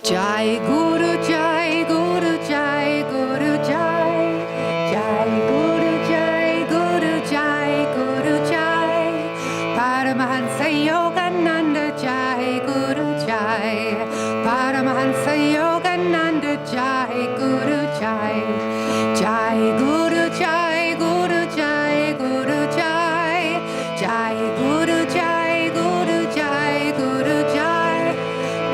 Jai Guru Jai Guru Jai Guru Jai Jai Guru Jai Guru Jai Guru Jai Paramahansa Yogananda Jai Guru Jai Paramahansa Yogananda Jai Guru Jai Jai Guru Jai Guru Jai Guru Jai Jai Guru Jai Guru Jai Guru Jai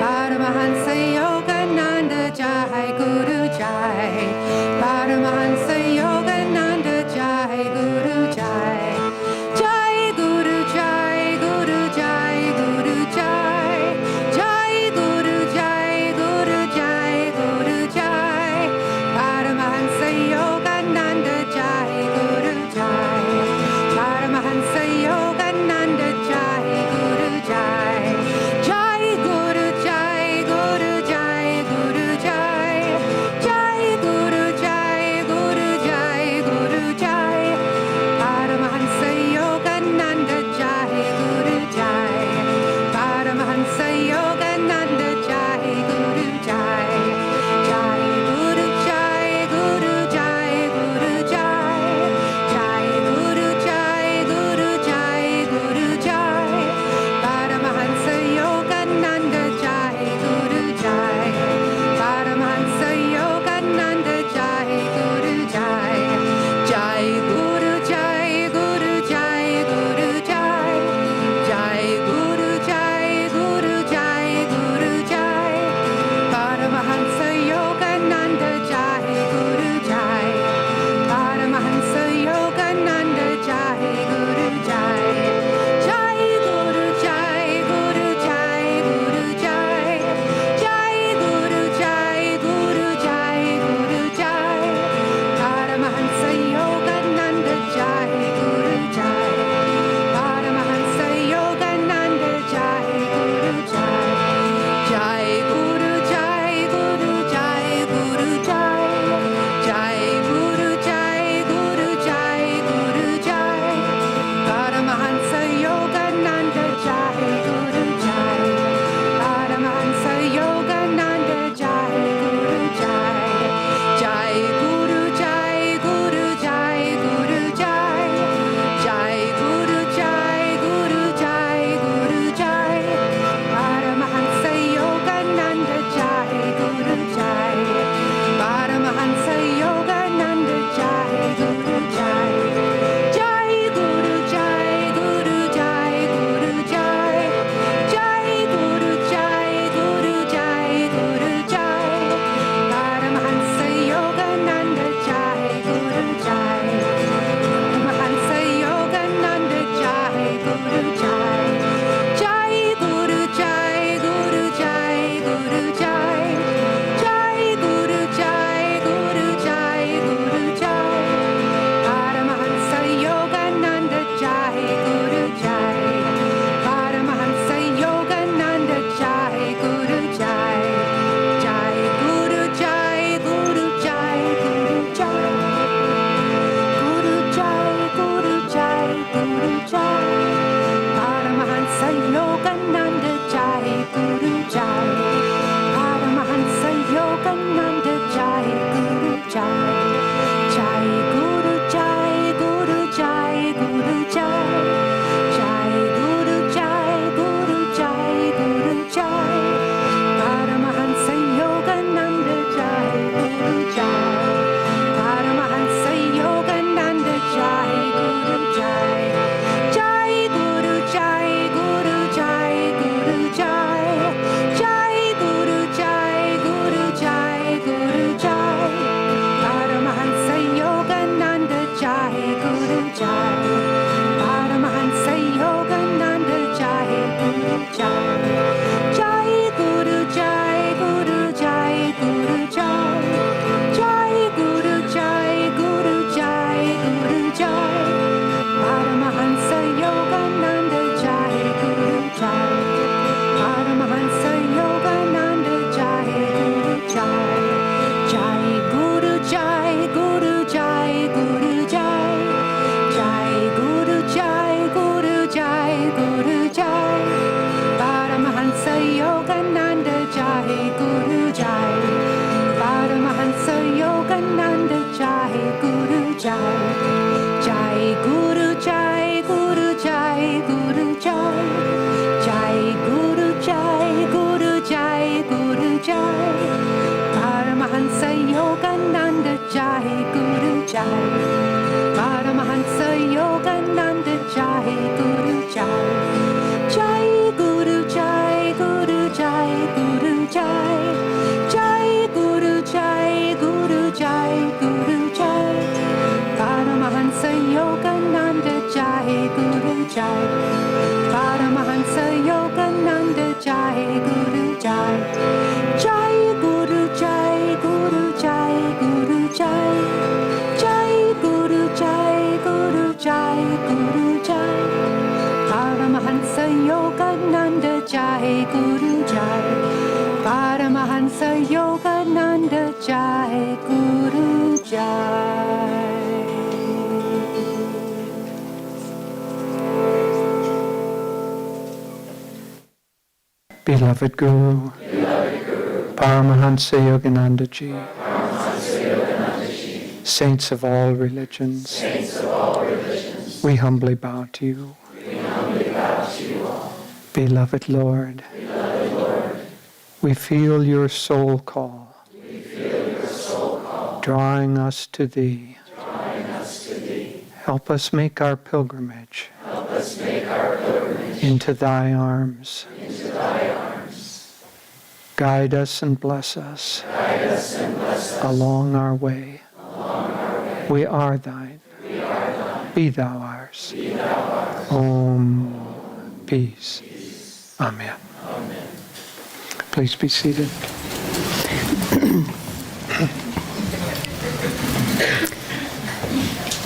Paramahansa Yogananda Jai Guru Jai Paramahansa Yogananda Jai Guru Jai Jai Guru Jai Guru Jai Guru Jai Jai Guru Jai Guru Jai Guru Jai Paramahansa Yogananda Jai Guru Jai Paramahansa Yogananda Jai Guru Jai Jai Guru Jai Guru Jai Guru Jai Jai Guru Jai Guru Jai Guru Jai Paramahansa Yogananda Jai Guru Jai Paramahansa Yogananda Jai Guru Jai Jai Guru Jai Guru Jai Guru Jai Jai Guru Jai Guru Jai Guru Jai Paramahansa Yogananda Jai Guru Jai Paramahansa Yogananda Jai Guru Jai Jai Guru Jai Guru Jai Guru Jai Jai Guru Jai Guru Jai Guru Jai Paramahansa Yogananda Jai Guru Jai Paramahansa Yogananda Jai Guru Jai Jai Guru Jai Guru Jai Guru Jai Jai Guru Jai Guru Jai Guru Jai Paramahansa Yogananda Jai Guru Jai Paramahansa Yogananda Jai Guru Jai Jai Guru Jai Guru Jai Guru Jai Jai Guru Jai Guru Jai Guru Jai Paramahansa Yogananda Jai Guru Jai Paramahansa Yogananda Jai Guru Jai Jai Guru Jai Guru Jai Guru Jai Jai Guru Jai Guru Jai Guru Jai Paramahansa Yogananda Jai Guru Jai Paramahansa Yogananda Jai Guru Jai Jai Guru Jai Guru Jai Guru Jai Jai Guru Jai Guru Jai Guru Jai Paramahansa Yogananda Jai Guru Jai Paramahansa Yogananda Jai Guru Jai Jai Guru Jai Guru Jai Guru Jai Jai Guru Jai Guru Jai Guru Jai Paramahansa Yogananda Jai Guru Jai Paramahansa Yogananda Jai Guru Jai Jai Guru Jai Guru Jai Guru Jai Guru Jai Guru Jai Guru Jai Paramahansa Yogananda Jai Guru Jai Paramahansa Yogananda Jai Guru Jai Jai Guru Jai Guru Jai Guru Jai Jai Guru Jai Guru Jai Guru Jai Paramahansa Yogananda Jai Guru Jai Paramahansa Yogananda Jai Guru Jai Jai Guru Jai Guru Jai Guru Jai Jai Guru Jai Guru Jai Guru Jai Paramahansa Yogananda Jai Guru Jai Paramahansa Yogananda Jai Guru Jai Jai Guru Jai Guru Jai Guru Jai Jai Guru Jai Guru Jai Guru Jai Paramahansa Yogananda Jai Guru Jai Paramahansa Yogananda Jai Guru Jai Jai Guru Jai Guru Jai Guru Jai Jai Guru Jai Guru Jai Guru Jai Paramahansa Jai, Guru Jai. Jai Guru Jai, Guru Jai, Guru Jai. Jai Guru Jai, Guru Jai, Guru Jai. Paramahansa Yogananda Jai, Guru Jai. Paramahansa Yogananda Jai, Guru Jai. Jai Guru Jai, Guru Jai, Guru Jai. Jai Guru Jai, Guru Jai, Guru Jai. Paramahansa Yogananda Jai, Guru Jai. Paramahansa Yogananda Jai, Guru Jai. Beloved Guru, Paramahansa Yogananda Ji, Saints of all religions, we humbly bow to you. Beloved Lord, we feel your soul call, drawing us to Thee. Help us make our pilgrimage into Thy arms. Guide us and bless us along our way. We are Thine. Be Thou ours. Om. Peace. Amen. Please be seated.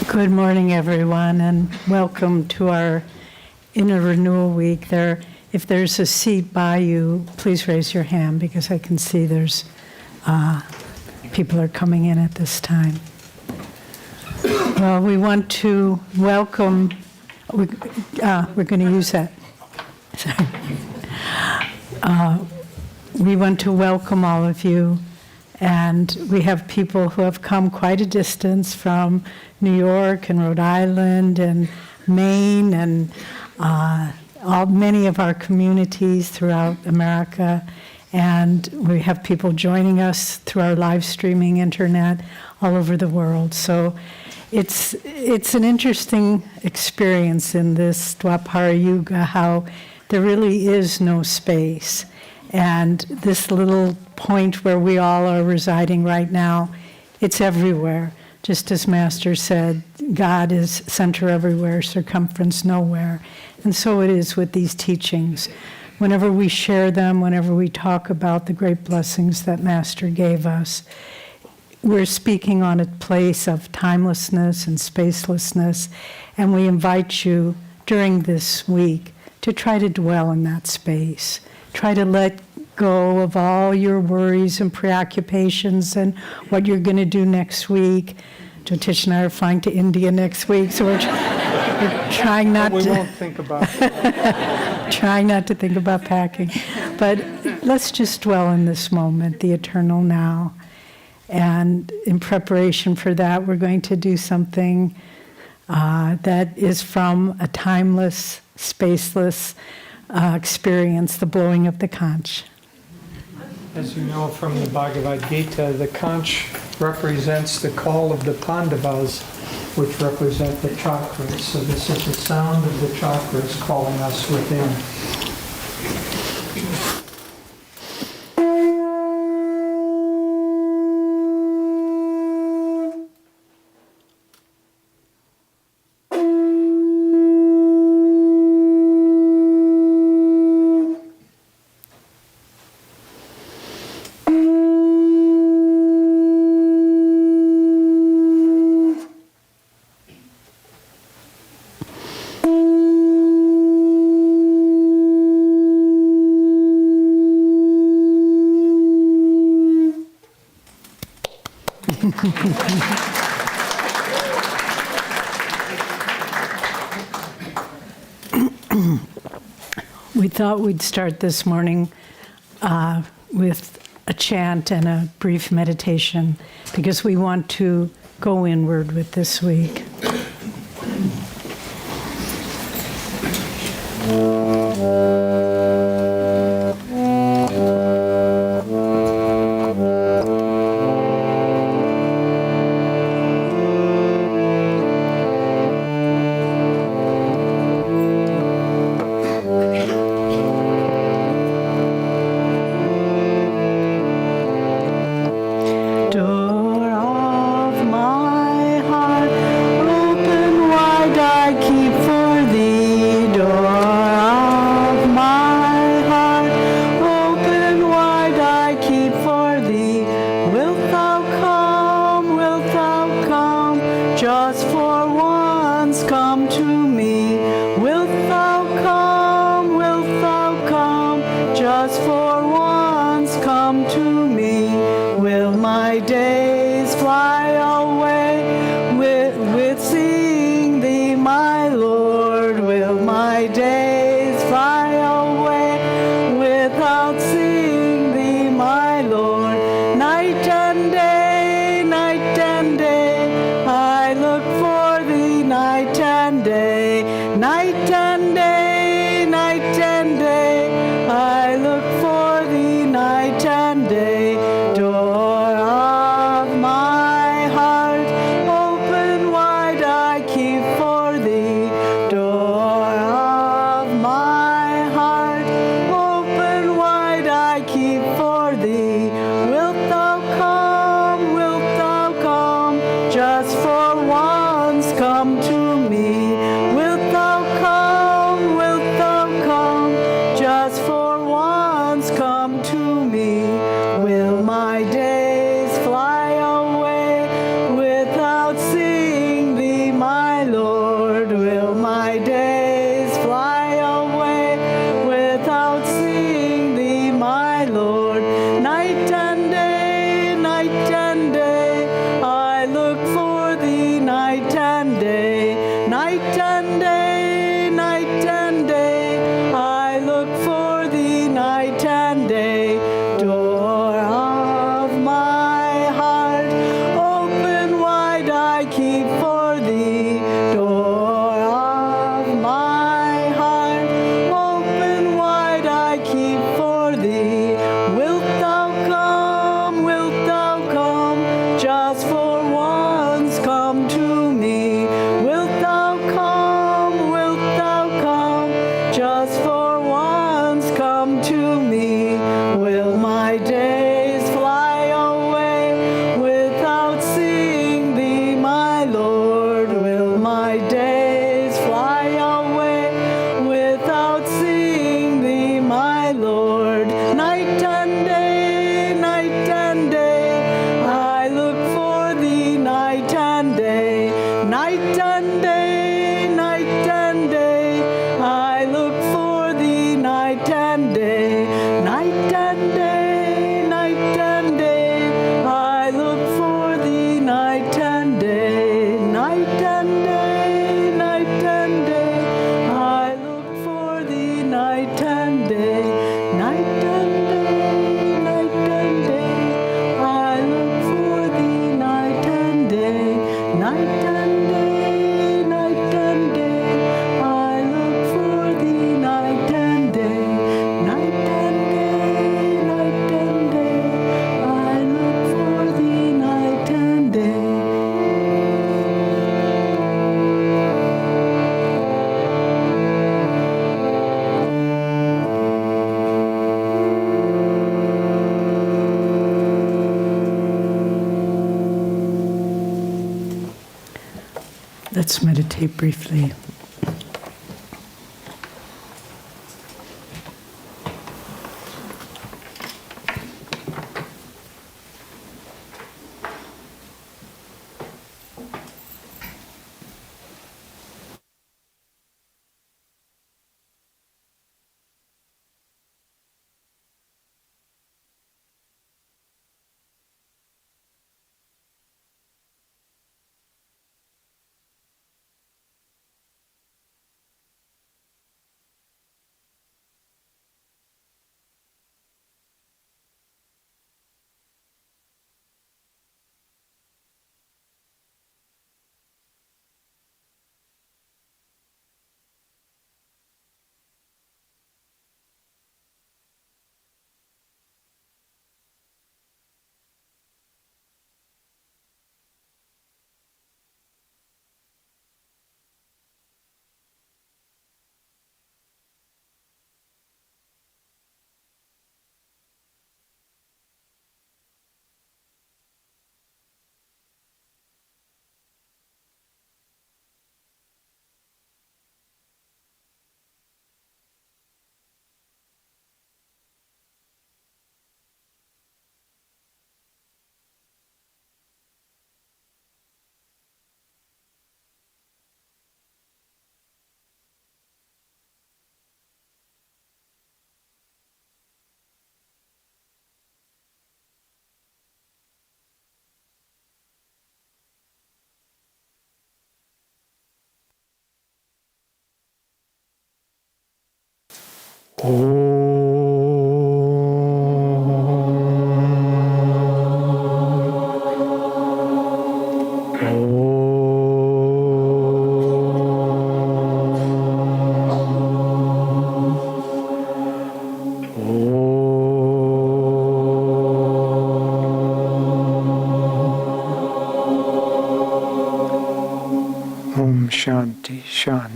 Good morning, everyone, and welcome to our Inner Renewal Week. If there's a seat by you, please raise your hand because I can see there's people are coming in at this time. Well, we want to welcome. We're going to use that. Sorry. We want to welcome all of you, and we have people who have come quite a distance from New York and Rhode Island and Maine and many of our communities throughout America, and we have people joining us through our live streaming internet all over the world. So it's an interesting experience in this Dwapara Yuga, how there really is no space. And this little point where we all are residing right now, it's everywhere. Just as Master said, God is center everywhere, circumference nowhere. And so it is with these teachings. Whenever we share them, whenever we talk about the great blessings that Master gave us, we're speaking on a place of timelessness and spacelessness, and we invite you during this week to try to dwell in that space. Try to let go of all your worries and preoccupations and what you're going to do next week. Jyotish and I are flying to India next week, so we're trying not We to. won't think about it. Trying not to think about packing. But let's just dwell in this moment, the eternal now. And in preparation for that, we're going to do something that is from a timeless, spaceless experience, the blowing of the conch. As you know from the Bhagavad Gita, the conch represents the call of the Pandavas, which represent the chakras. So this is the sound of the chakras calling us within. We thought we'd start this morning with a chant and a brief meditation because we want to go inward with this week. Night and day, night and day, I look for thee night and day. Door of my heart, open wide I keep for thee. Door of my heart, open wide I keep for thee. Wilt thou come, just for once come to me? Wilt thou come, just for once come to me? Will my days fly away without seeing thee, my Lord? Will my days fly away without seeing thee, my Lord? Night and day, I look for thee night and day. Night and day, I look for thee night and day. Door of my heart, open wide I keep for thee. Door of my heart, open wide I keep for thee. Wilt thou come, just for once come to me? Wilt thou come, just for once come to me? Will my days fly away without seeing thee, my Lord? Will my days fly away without seeing thee, my Lord? Night and day, I look for thee night and day. Night and day, I look for thee night and day. Night and day, I look for thee night and day. Night and day, I look for thee night and day. Night and day, I look for thee night and day. Night and day, I look for thee night and day. Night and day, I look for thee night and day. Let's meditate briefly.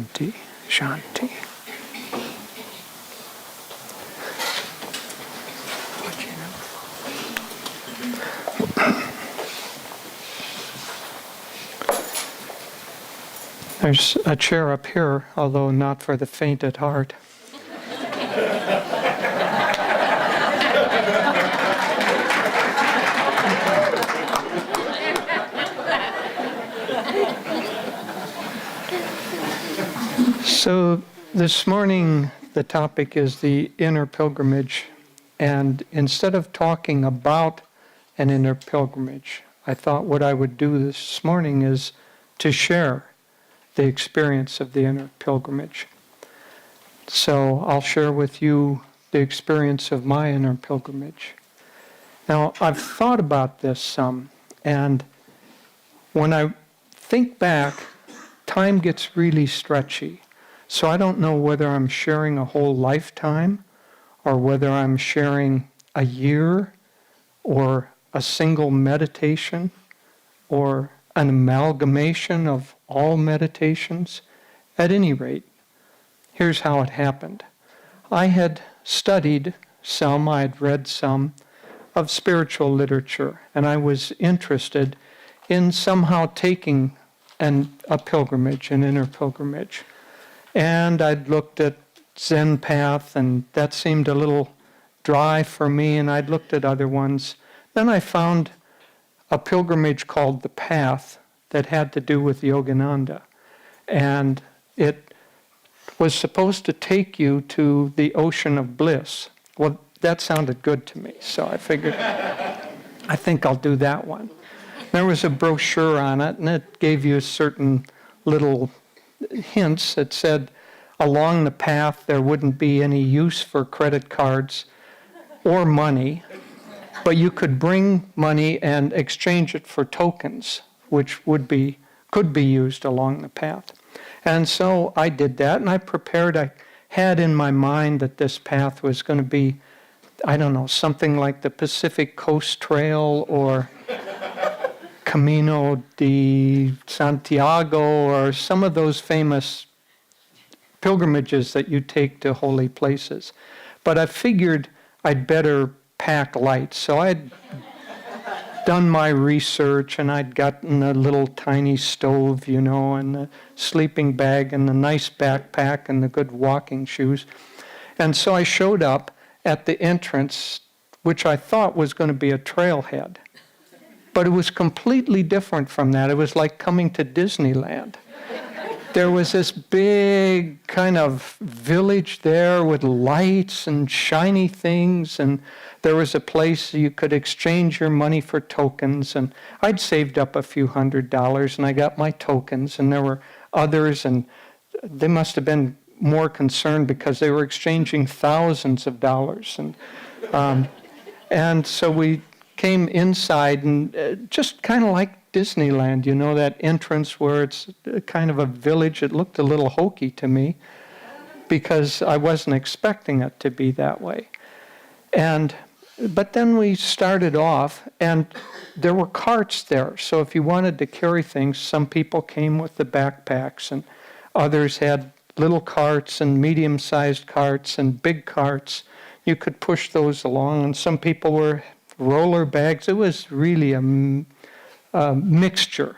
Shanti, Shanti. There's a chair up here, although not for the faint at heart. So this morning, the topic is the inner pilgrimage. And instead of talking about an inner pilgrimage, I thought what I would do this morning is to share the experience of the inner pilgrimage. So I'll share with you the experience of my inner pilgrimage. Now, I've thought about this some, and when I think back, time gets really stretchy. So I don't know whether I'm sharing a whole lifetime, or whether I'm sharing a year, or a single meditation, or an amalgamation of all meditations. At any rate, here's how it happened. I had studied some, I had read some of spiritual literature, and I was interested in somehow taking a pilgrimage, an inner pilgrimage. And I'd looked at Zen Path, and that seemed a little dry for me, and I'd looked at other ones. Then I found a pilgrimage called The Path that had to do with Yogananda. And it was supposed to take you to the ocean of bliss. Well, that sounded good to me, so I figured, I think I'll do that one. There was a brochure on it, and it gave you certain little hints. It said, along the path there wouldn't be any use for credit cards or money, but you could bring money and exchange it for tokens, which could be used along the path. And so I did that, and I prepared. I had in my mind that this path was going to be, I don't know, something like the Pacific Coast Trail or Camino de Santiago, or some of those famous pilgrimages that you take to holy places. But I figured I'd better pack light. So I'd done my research, and I'd gotten a little tiny stove, and the sleeping bag, and the nice backpack, and the good walking shoes. And so I showed up at the entrance, which I thought was going to be a trailhead. But it was completely different from that. It was like coming to Disneyland. There was this big kind of village there with lights and shiny things, and there was a place you could exchange your money for tokens, and I'd saved up a few $100s, and I got my tokens, and there were others, and they must have been more concerned because they were exchanging thousands of dollars. And so we came inside, and just kind of like Disneyland, that entrance where it's kind of a village. It looked a little hokey to me because I wasn't expecting it to be that way. But then we started off, and there were carts there. So if you wanted to carry things, some people came with the backpacks, and others had little carts and medium-sized carts and big carts. You could push those along, and some people were roller bags. It was really a mixture.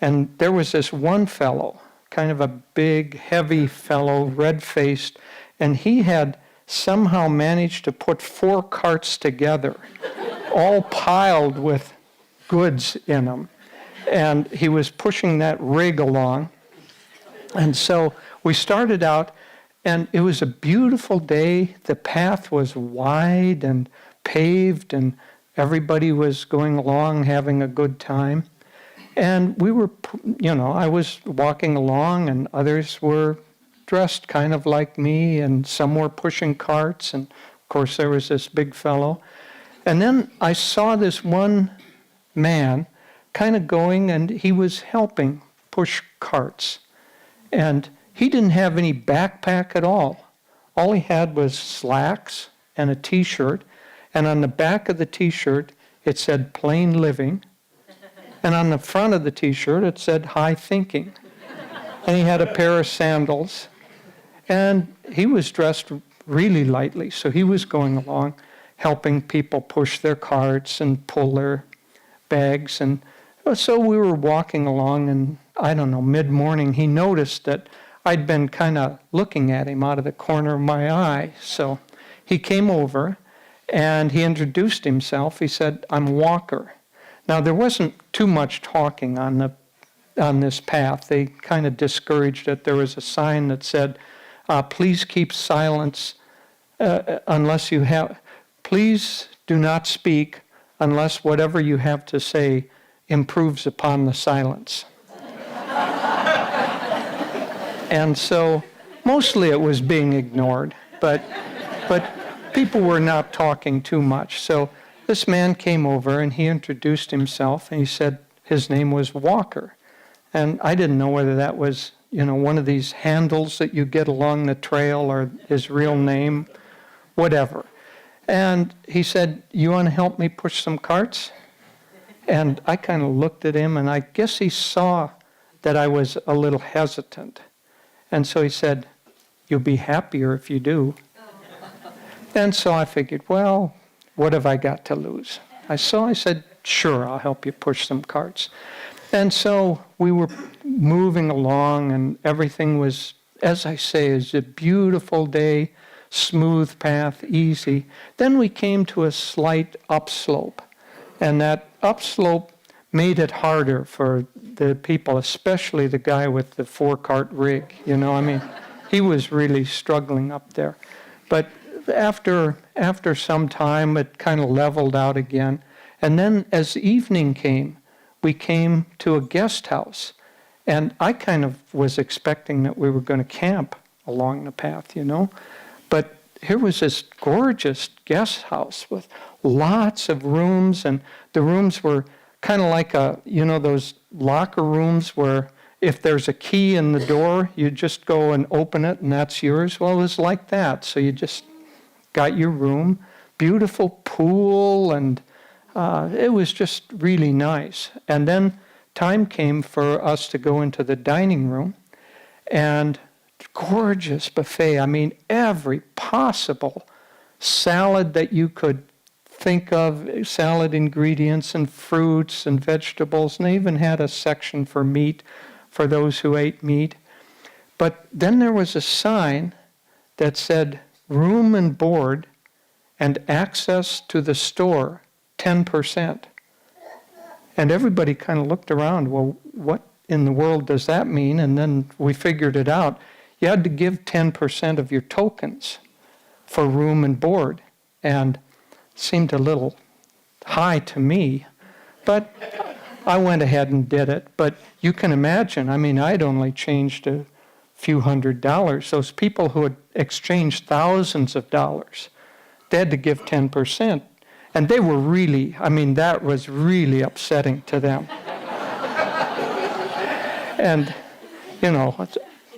And there was this one fellow, kind of a big, heavy fellow, red-faced, and he had somehow managed to put 4 carts together, all piled with goods in them. And he was pushing that rig along. And so we started out, and it was a beautiful day. The path was wide and paved, and everybody was going along having a good time. And we were, I was walking along, and others were dressed kind of like me, and some were pushing carts, and of course there was this big fellow. And then I saw this one man kind of going, and he was helping push carts. And he didn't have any backpack at all. All he had was slacks and a t-shirt, and on the back of the t-shirt it said plain living, and on the front of the t-shirt it said high thinking. and he had a pair of sandals, and he was dressed really lightly, so he was going along, helping people push their carts and pull their bags. And so we were walking along, and I don't know, mid-morning, he noticed that I'd been kind of looking at him out of the corner of my eye. So he came over, and he introduced himself. He said, "I'm Walker." Now, there wasn't too much talking on this path. They kind of discouraged it. There was a sign that said, "Please keep silence unless you have, please do not speak unless whatever you have to say improves upon the silence." And so mostly it was being ignored, but people were not talking too much. So this man came over and he introduced himself, and he said his name was Walker. And I didn't know whether that was, one of these handles that you get along the trail or his real name, whatever. And he said, "You want to help me push some carts?" And I kind of looked at him, and I guess he saw that I was a little hesitant. And so he said, "You'll be happier if you do." And so I figured, well, what have I got to lose? I said, "Sure, I'll help you push some carts." And so we were moving along, and everything was, as I say, is a beautiful day, smooth path, easy. Then we came to a slight upslope, and that upslope made it harder for the people, especially the guy with the 4-cart rig. He was really struggling up there. But after some time, it kind of leveled out again. And then as evening came, we came to a guest house. And I kind of was expecting that we were going to camp along the path, But here was this gorgeous guest house with lots of rooms, and the rooms were kind of like those locker rooms where if there's a key in the door, you just go and open it and that's yours. Well, it was like that. So you just got your room, beautiful pool, and it was just really nice. And then time came for us to go into the dining room, and gorgeous buffet. Every possible salad that you could think of, salad ingredients and fruits and vegetables, and they even had a section for meat for those who ate meat. But then there was a sign that said, "Room and board and access to the store, 10%. And everybody kind of looked around, well, what in the world does that mean? And then we figured it out. You had to give 10% of your tokens for room and board. And it seemed a little high to me, but I went ahead and did it. But you can imagine, I'd only changed a few $100s. Those people who had exchanged thousands of dollars, they had to give 10%. And they were really, that was really upsetting to them. And,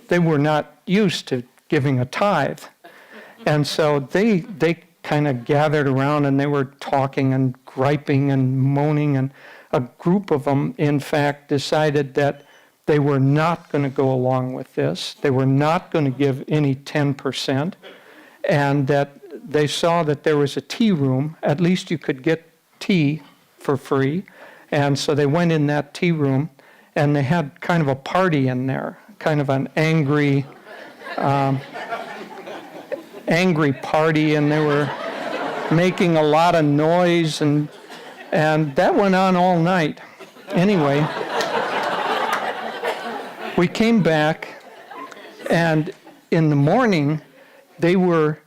they were not used to giving a tithe. And so they kind of gathered around, and they were talking and griping and moaning. And a group of them, in fact, decided that they were not going to go along with this. They were not going to give any 10%. And that they saw that there was a tea room. At least you could get tea for free. And so they went in that tea room, and they had kind of a party in there, kind of an angry party, and they were making a lot of noise, and that went on all night. Anyway, we came back, and in the morning, they were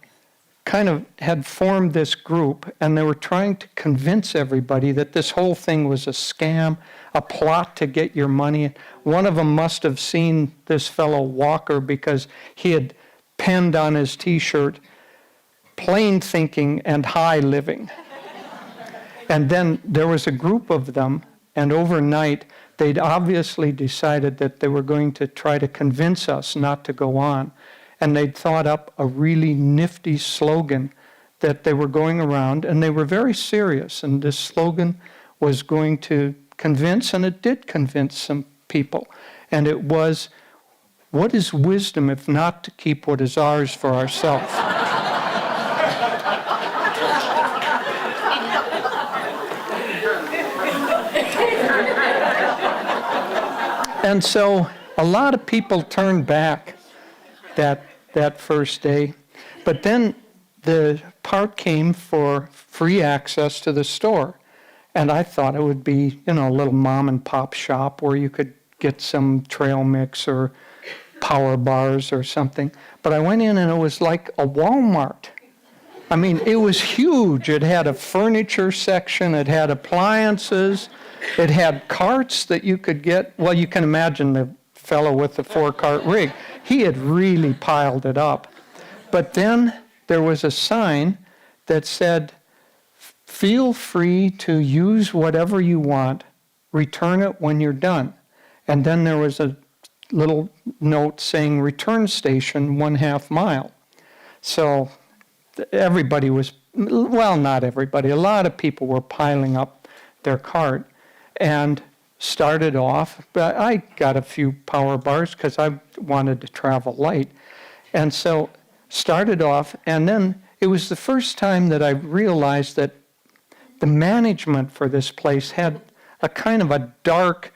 kind of had formed this group, and they were trying to convince everybody that this whole thing was a scam, a plot to get your money. One of them must have seen this fellow Walker, because he had penned on his T-shirt, "Plain thinking and high living." And then there was a group of them, and overnight they'd obviously decided that they were going to try to convince us not to go on. And they'd thought up a really nifty slogan that they were going around, and they were very serious. And this slogan was going to convince, and it did convince some people. And it was, what is wisdom if not to keep what is ours for ourselves? And so a lot of people turned back that first day. But then the part came for free access to the store. And I thought it would be, a little mom and pop shop where you could get some trail mix or power bars or something. But I went in and it was like a Walmart. I mean, it was huge. It had a furniture section. It had appliances. It had carts that you could get. Well, you can imagine the fellow with the 4-cart rig. He had really piled it up. But then there was a sign that said, feel free to use whatever you want. Return it when you're done. And then there was a little note saying return station 1/2 mile. So everybody was, well, not everybody, a lot of people were piling up their cart and started off. But I got a few power bars because I wanted to travel light. And so started off, and then it was the first time that I realized that the management for this place had a kind of a dark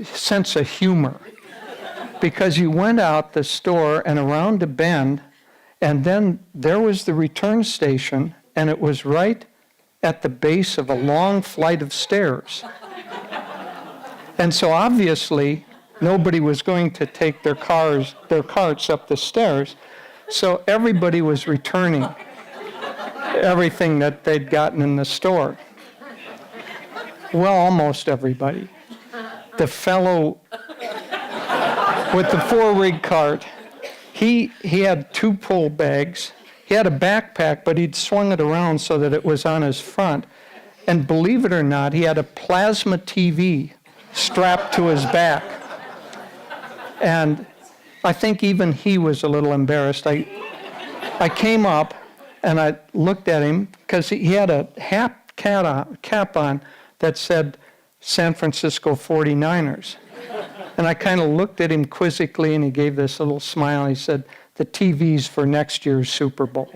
sense of humor. Because you went out the store and around a bend, and then there was the return station, and it was right at the base of a long flight of stairs. And so obviously, nobody was going to take their carts up the stairs, so everybody was returning everything that they'd gotten in the store. Well, almost everybody. The fellow with the 4-rig cart, he had 2 pull bags. He had a backpack, but he'd swung it around so that it was on his front. And believe it or not, he had a plasma TV strapped to his back. And I think even he was a little embarrassed. I came up and I looked at him because he had a cap on that said San Francisco 49ers. And I kind of looked at him quizzically, and he gave this little smile. He said, the TV's for next year's Super Bowl.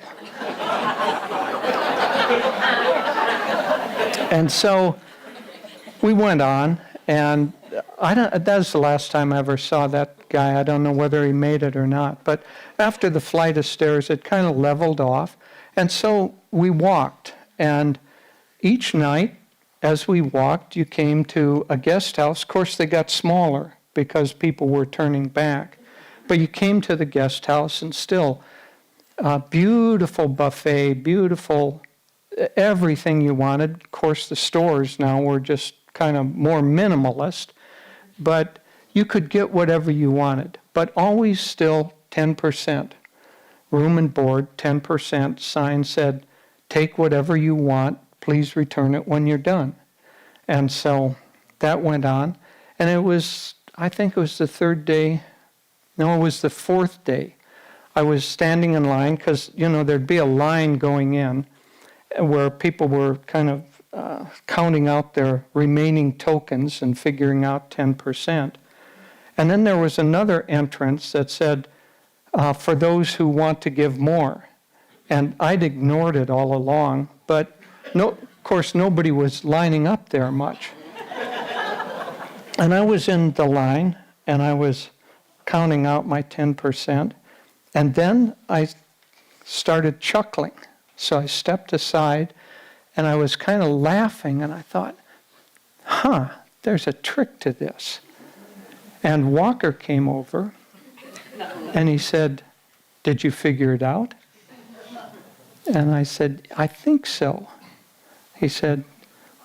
And so we went on, and that was the last time I ever saw that guy. I don't know whether he made it or not. But after the flight of stairs, it kind of leveled off. And so we walked. And each night, as we walked, you came to a guest house. Of course, they got smaller because people were turning back. But you came to the guest house, and still, beautiful buffet, beautiful everything you wanted. Of course, the stores now were just kind of more minimalist, but you could get whatever you wanted, but always still 10%. Room and board, 10%. Sign said, take whatever you want, please return it when you're done. And so that went on, and it was, I think it was the 3rd day, no, it was the 4th day. I was standing in line because, there'd be a line going in where people were kind of counting out their remaining tokens and figuring out 10%. And then there was another entrance that said, for those who want to give more. And I'd ignored it all along, but of course nobody was lining up there much. And I was in the line, and I was counting out my 10%, and then I started chuckling. So I stepped aside, and I was kind of laughing, and I thought, there's a trick to this. And Walker came over, and he said, did you figure it out? And I said, I think so. He said,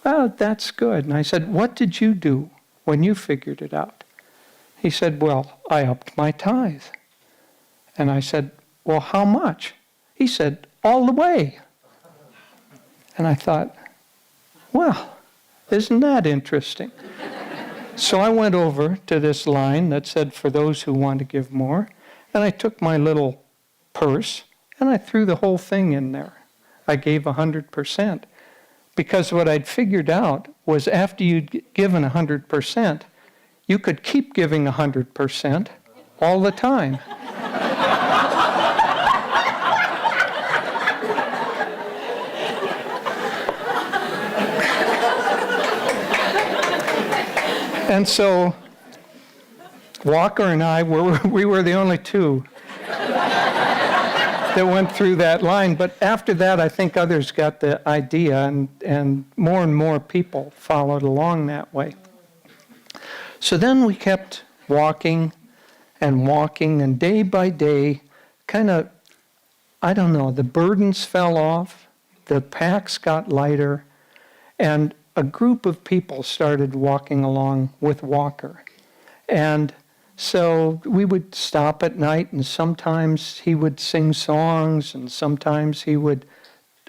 well, that's good. And I said, what did you do when you figured it out? He said, well, I upped my tithe. And I said, well, how much? He said, all the way. And I thought, well, isn't that interesting? So I went over to this line that said, for those who want to give more, and I took my little purse, and I threw the whole thing in there. I gave 100%. Because what I'd figured out was after you'd given 100%, you could keep giving 100%, all the time. And so Walker and I, we were the only two that went through that line. But after that, I think others got the idea, and more people followed along that way. So then we kept walking, and day by day, kind of, I don't know, the burdens fell off, the packs got lighter, and a group of people started walking along with Walker. And so we would stop at night, and sometimes he would sing songs, and sometimes it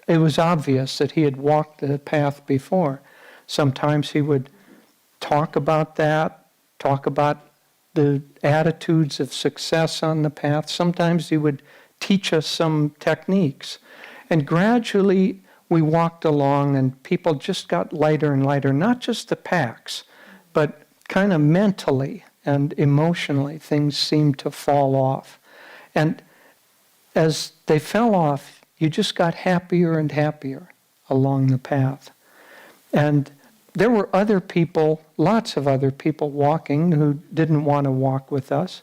was obvious that he had walked the path before. Sometimes he would talk about that, talk about the attitudes of success on the path. Sometimes he would teach us some techniques. And gradually we walked along, and people just got lighter and lighter, not just the packs, but kind of mentally and emotionally, things seemed to fall off. And as they fell off, you just got happier and happier along the path. And there were other people, lots of other people walking who didn't want to walk with us,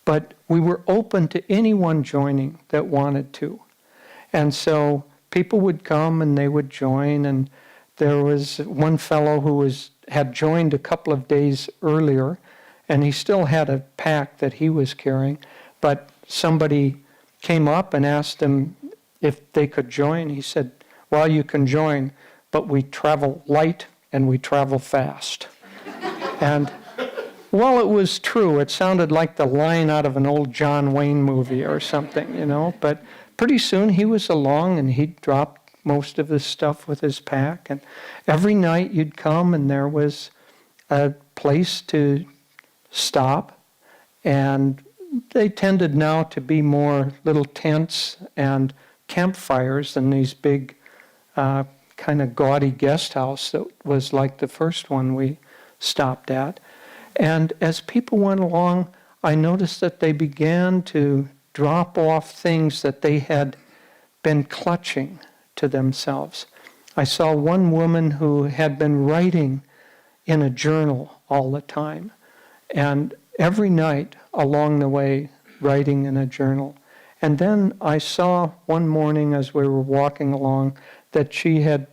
but we were open to anyone joining that wanted to. And so people would come and they would join, and there was one fellow who had joined a couple of days earlier, and he still had a pack that he was carrying, but somebody came up and asked him if they could join. He said, well, you can join, but we travel light and we travel fast. And while it was true, it sounded like the line out of an old John Wayne movie or something, but pretty soon he was along, and he dropped most of his stuff with his pack, and every night you'd come and there was a place to stop, and they tended now to be more little tents and campfires than these big kind of gaudy guest house that was like the first one we stopped at. And as people went along, I noticed that they began to drop off things that they had been clutching to themselves. I saw one woman who had been writing in a journal all the time, and every night along the way writing in a journal. And then I saw one morning as we were walking along that she had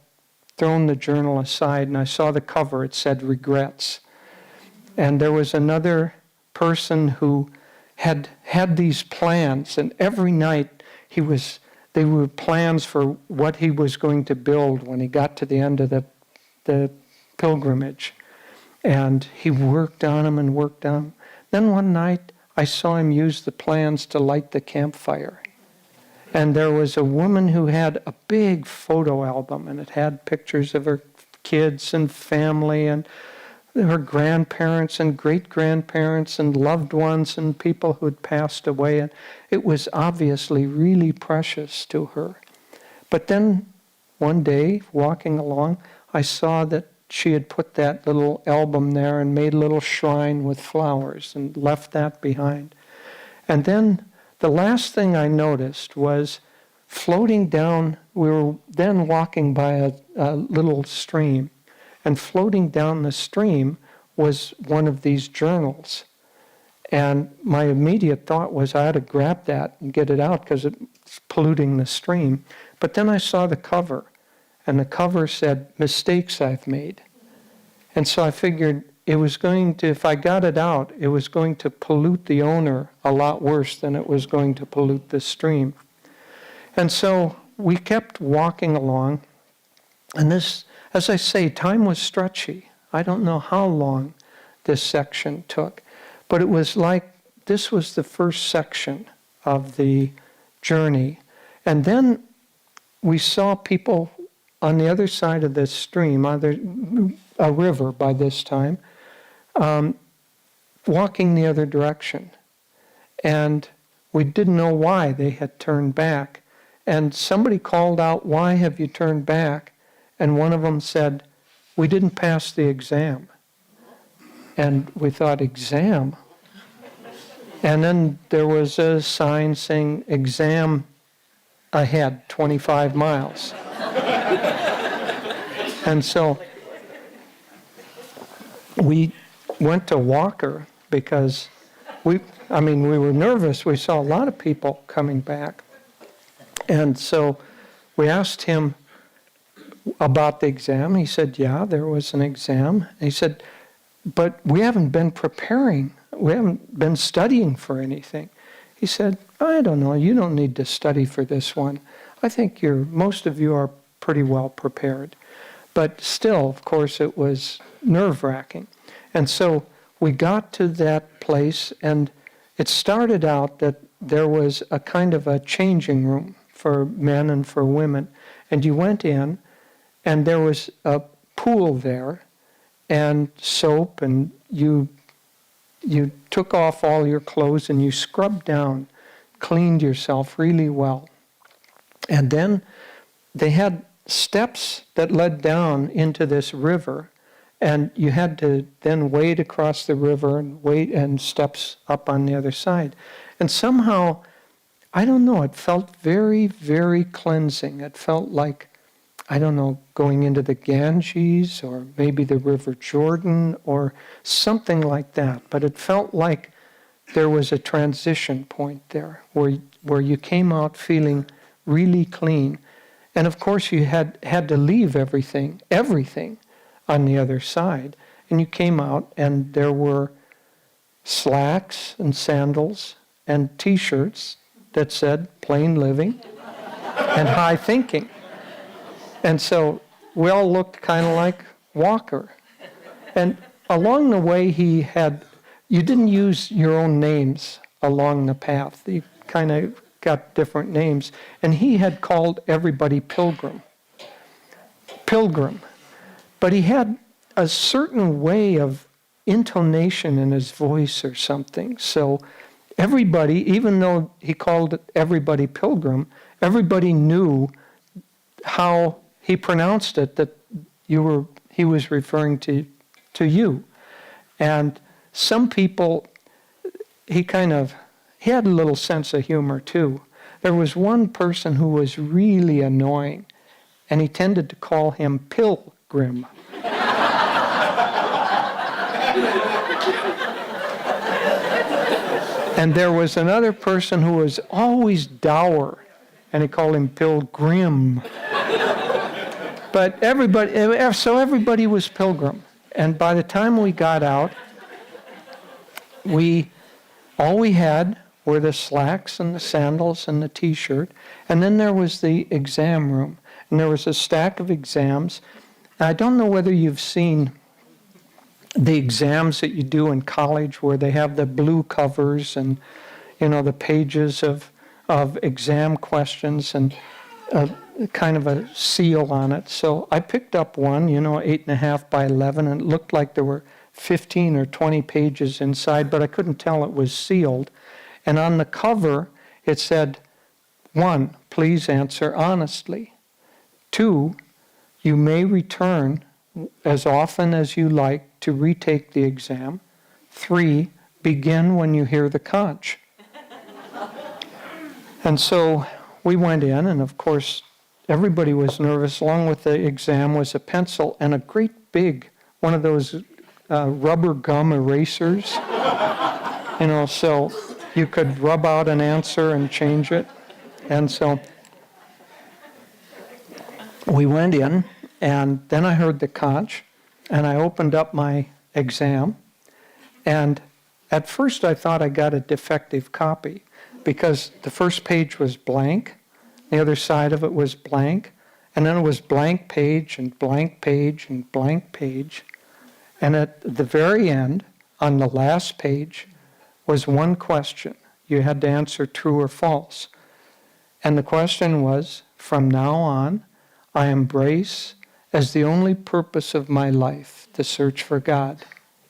thrown the journal aside, and I saw the cover, it said regrets. And there was another person who had these plans, and every night they were plans for what he was going to build when he got to the end of the pilgrimage. And he worked on them and worked on them. Then one night, I saw him use the plans to light the campfire. And there was a woman who had a big photo album, and it had pictures of her kids and family and her grandparents and great-grandparents and loved ones and people who had passed away. And it was obviously really precious to her. But then one day, walking along, I saw that she had put that little album there and made a little shrine with flowers and left that behind. And then the last thing I noticed was floating down, we were then walking by a little stream, and floating down the stream was one of these journals. And my immediate thought was I had to grab that and get it out because it's polluting the stream. But then I saw the cover, and the cover said, "Mistakes I've made." And so I figured it was going to, if I got it out, it was going to pollute the owner a lot worse than it was going to pollute the stream. And so we kept walking along, and this, as I say, time was stretchy. I don't know how long this section took, but it was like this was the first section of the journey. And then we saw people on the other side of this stream, a river by this time, walking the other direction. And we didn't know why they had turned back. And somebody called out, "Why have you turned back?" And one of them said, "We didn't pass the exam." And we thought, exam? And then there was a sign saying, exam ahead, 25 miles. And so we went to Walker because we were nervous. We saw a lot of people coming back. And so we asked him about the exam. He said, yeah, there was an exam. And he said, but we haven't been preparing. We haven't been studying for anything. He said, I don't know. You don't need to study for this one. I think most of you are pretty well prepared. But still, of course, it was nerve-wracking. And so we got to that place, and it started out that there was a kind of a changing room for men and for women. And you went in, and there was a pool there, and soap, and you took off all your clothes, and you scrubbed down, cleaned yourself really well. And then they had steps that led down into this river, and you had to then wade across the river and steps up on the other side. And somehow, I don't know, it felt very, very cleansing. It felt like, I don't know, going into the Ganges or maybe the River Jordan or something like that. But it felt like there was a transition point there where you came out feeling really clean. And of course you had to leave everything on the other side. And you came out and there were slacks and sandals and t-shirts that said plain living and high thinking. And so we all looked kind of like Walker. And along the way you didn't use your own names along the path. You kind of got different names. And he had called everybody Pilgrim. But he had a certain way of intonation in his voice or something. So everybody, even though he called everybody Pilgrim, everybody knew how he pronounced it, that he was referring to you. And some people, he had a little sense of humor too. There was one person who was really annoying, and he tended to call him Pilgrim. And there was another person who was always dour, and he called him Pilgrim. But everybody was Pilgrim. And by the time we got out, all we had were the slacks and the sandals and the t-shirt. And then there was the exam room. And there was a stack of exams. And I don't know whether you've seen the exams that you do in college where they have the blue covers and, the pages of exam questions and kind of a seal on it. So I picked up one, 8.5 by 11, and it looked like there were 15 or 20 pages inside, but I couldn't tell it was sealed. And on the cover, it said, 1, please answer honestly. 2, you may return as often as you like to retake the exam. 3, begin when you hear the conch. And so we went in, and of course, everybody was nervous. Along with the exam was a pencil and a great big, one of those rubber gum erasers. So you could rub out an answer and change it. And so we went in, and then I heard the conch, and I opened up my exam. And at first I thought I got a defective copy because the first page was blank, the other side of it was blank, and then it was blank page and blank page and blank page. And at the very end, on the last page, was one question. You had to answer true or false. And the question was, from now on, I embrace as the only purpose of my life the search for God.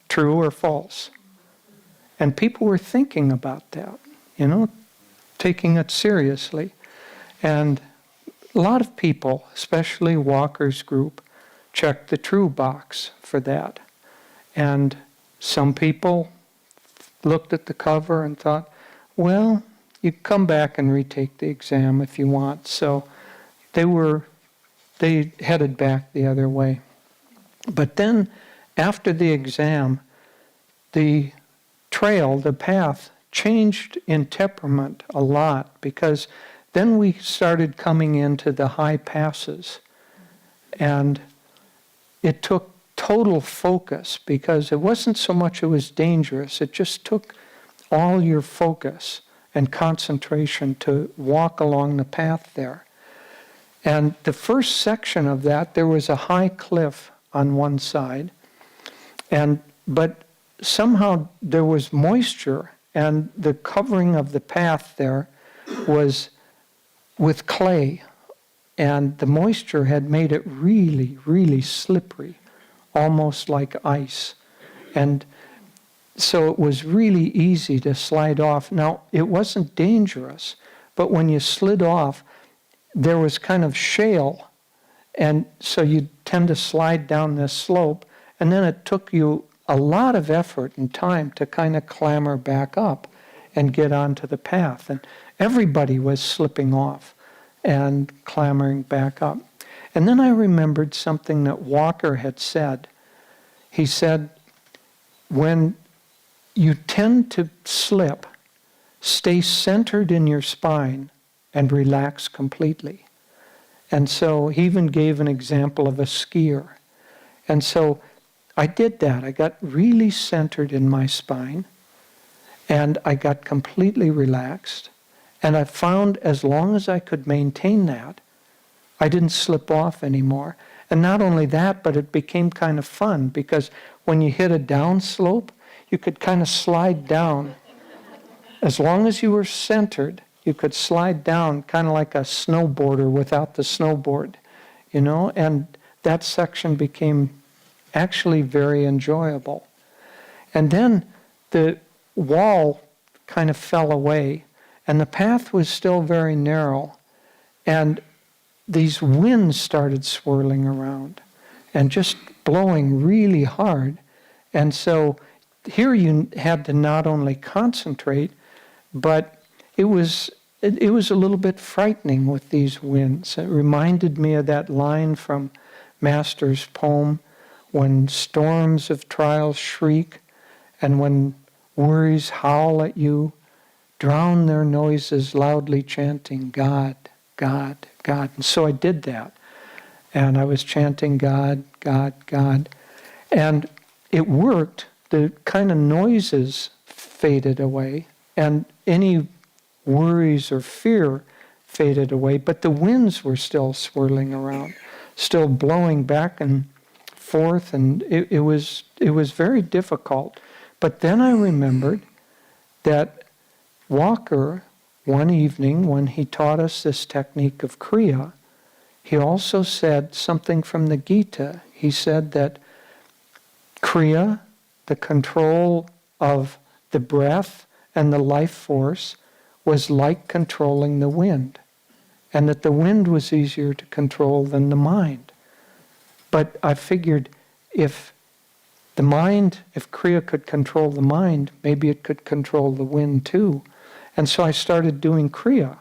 True or false? And people were thinking about that, taking it seriously. And a lot of people, especially Walker's group, checked the true box for that. And some people looked at the cover and thought, well, you come back and retake the exam if you want. So they headed back the other way. But then after the exam, the trail, the path, changed in temperament a lot, because then we started coming into the high passes. And it took total focus, because it wasn't so much it was dangerous, it just took all your focus and concentration to walk along the path there. And the first section of that, there was a high cliff on one side, but somehow there was moisture, and the covering of the path there was with clay, and the moisture had made it really, really slippery, almost like ice. And so it was really easy to slide off. Now, it wasn't dangerous, but when you slid off, there was kind of shale, and so you tend to slide down this slope, and then it took you a lot of effort and time to kind of clamber back up and get onto the path. And everybody was slipping off and clambering back up. And then I remembered something that Walker had said. He said, when you tend to slip, stay centered in your spine and relax completely. And so he even gave an example of a skier. And so I did that. I got really centered in my spine, and I got completely relaxed. And I found as long as I could maintain that, I didn't slip off anymore. And not only that, but it became kind of fun, because when you hit a down slope, you could kind of slide down. As long as you were centered, you could slide down kind of like a snowboarder without the snowboard, and that section became actually very enjoyable. And then the wall kind of fell away, and the path was still very narrow, and these winds started swirling around and just blowing really hard. And so here you had to not only concentrate, but it was a little bit frightening with these winds. It reminded me of that line from Master's poem, when storms of trials shriek, and when worries howl at you, drown their noises loudly chanting, God, God, God. And so I did that. And I was chanting God, God, God. And it worked. The kind of noises faded away, and any worries or fear faded away, but the winds were still swirling around, still blowing back and forth, and it was very difficult. But then I remembered that Walker, one evening when he taught us this technique of Kriya, he also said something from the Gita. He said that Kriya, the control of the breath and the life force, was like controlling the wind, and that the wind was easier to control than the mind. But I figured if Kriya could control the mind, maybe it could control the wind too. And so I started doing Kriya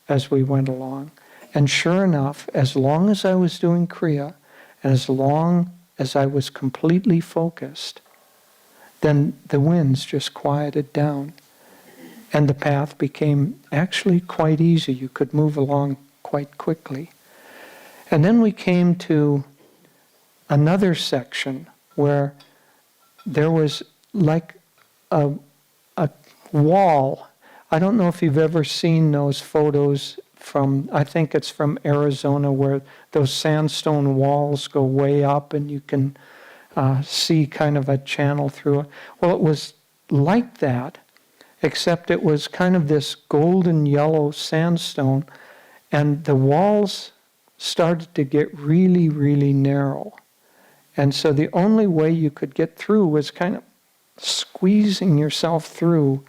as we went along. And sure enough, as long as I was doing Kriya, and as long as I was completely focused, then the winds just quieted down. And the path became actually quite easy. You could move along quite quickly. And then we came to another section where there was like a wall. I don't know if you've ever seen those photos from, I think it's from Arizona, where those sandstone walls go way up and you can see kind of a channel through it. Well, it was like that, except it was kind of this golden yellow sandstone, and the walls started to get really, really narrow. And so the only way you could get through was kind of squeezing yourself through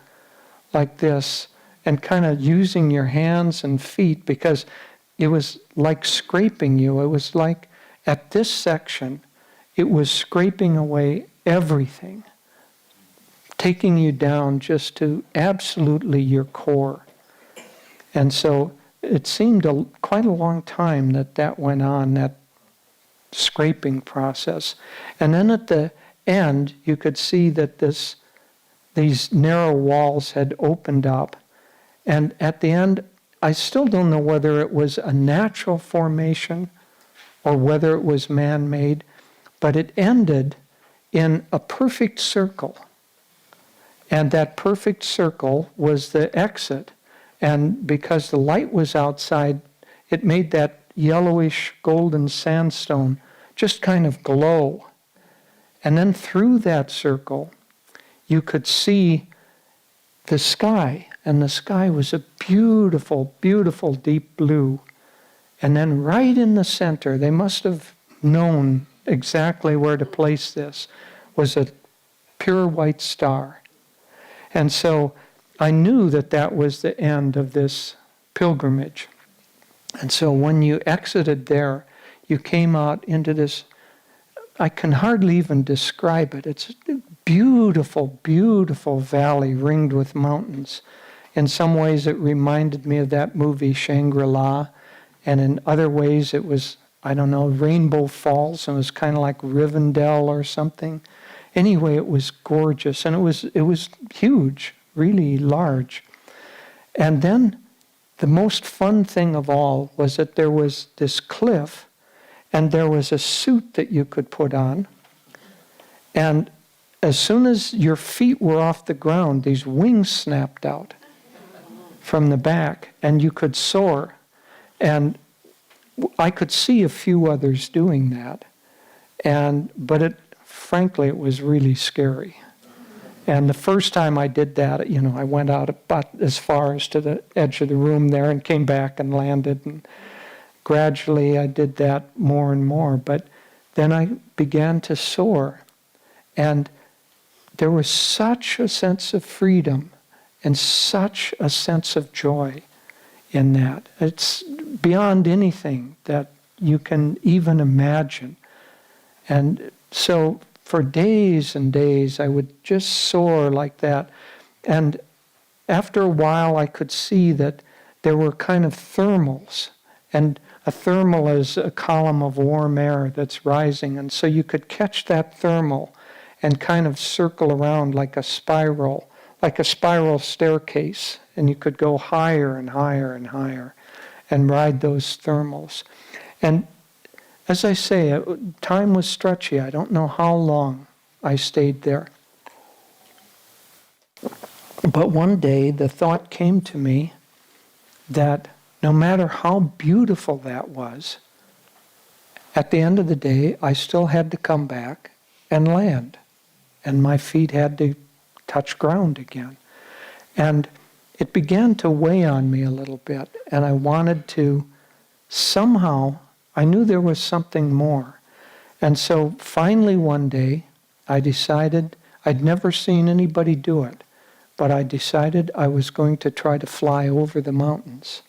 like this, and kind of using your hands and feet, because it was like scraping you. It was like, at this section, it was scraping away everything, taking you down just to absolutely your core. And so it seemed quite a long time that went on, that scraping process. And then at the end, you could see that these narrow walls had opened up. And at the end, I still don't know whether it was a natural formation or whether it was man-made, but it ended in a perfect circle. And that perfect circle was the exit. And because the light was outside, it made that yellowish golden sandstone just kind of glow. And then through that circle, you could see the sky. And the sky was a beautiful, beautiful deep blue. And then right in the center, they must have known exactly where to place this, was a pure white star. And so I knew that was the end of this pilgrimage. And so when you exited there, you came out into this, I can hardly even describe it. It's a beautiful, beautiful valley ringed with mountains. In some ways it reminded me of that movie Shangri-La, and in other ways it was, I don't know, Rainbow Falls, and it was kind of like Rivendell or something. Anyway, it was gorgeous, and it was huge, really large. And then the most fun thing of all was that there was this cliff, and there was a suit that you could put on. And as soon as your feet were off the ground, these wings snapped out from the back, and you could soar. And I could see a few others doing that. But frankly, it was really scary. And the first time I did that, I went out about as far as to the edge of the room there and came back and landed. And gradually I did that more and more. But then I began to soar. And there was such a sense of freedom and such a sense of joy in that. It's beyond anything that you can even imagine. And so for days and days, I would just soar like that. And after a while, I could see that there were kind of thermals. And a thermal is a column of warm air that's rising. And so you could catch that thermal and kind of circle around like a spiral staircase. And you could go higher and higher and higher and ride those thermals. And as I say, time was stretchy. I don't know how long I stayed there. But one day the thought came to me that no matter how beautiful that was, at the end of the day, I still had to come back and land. And my feet had to touch ground again. And it began to weigh on me a little bit. And I wanted to somehow, I knew there was something more. And so finally one day, I decided, I'd never seen anybody do it, but I decided I was going to try to fly over the mountains.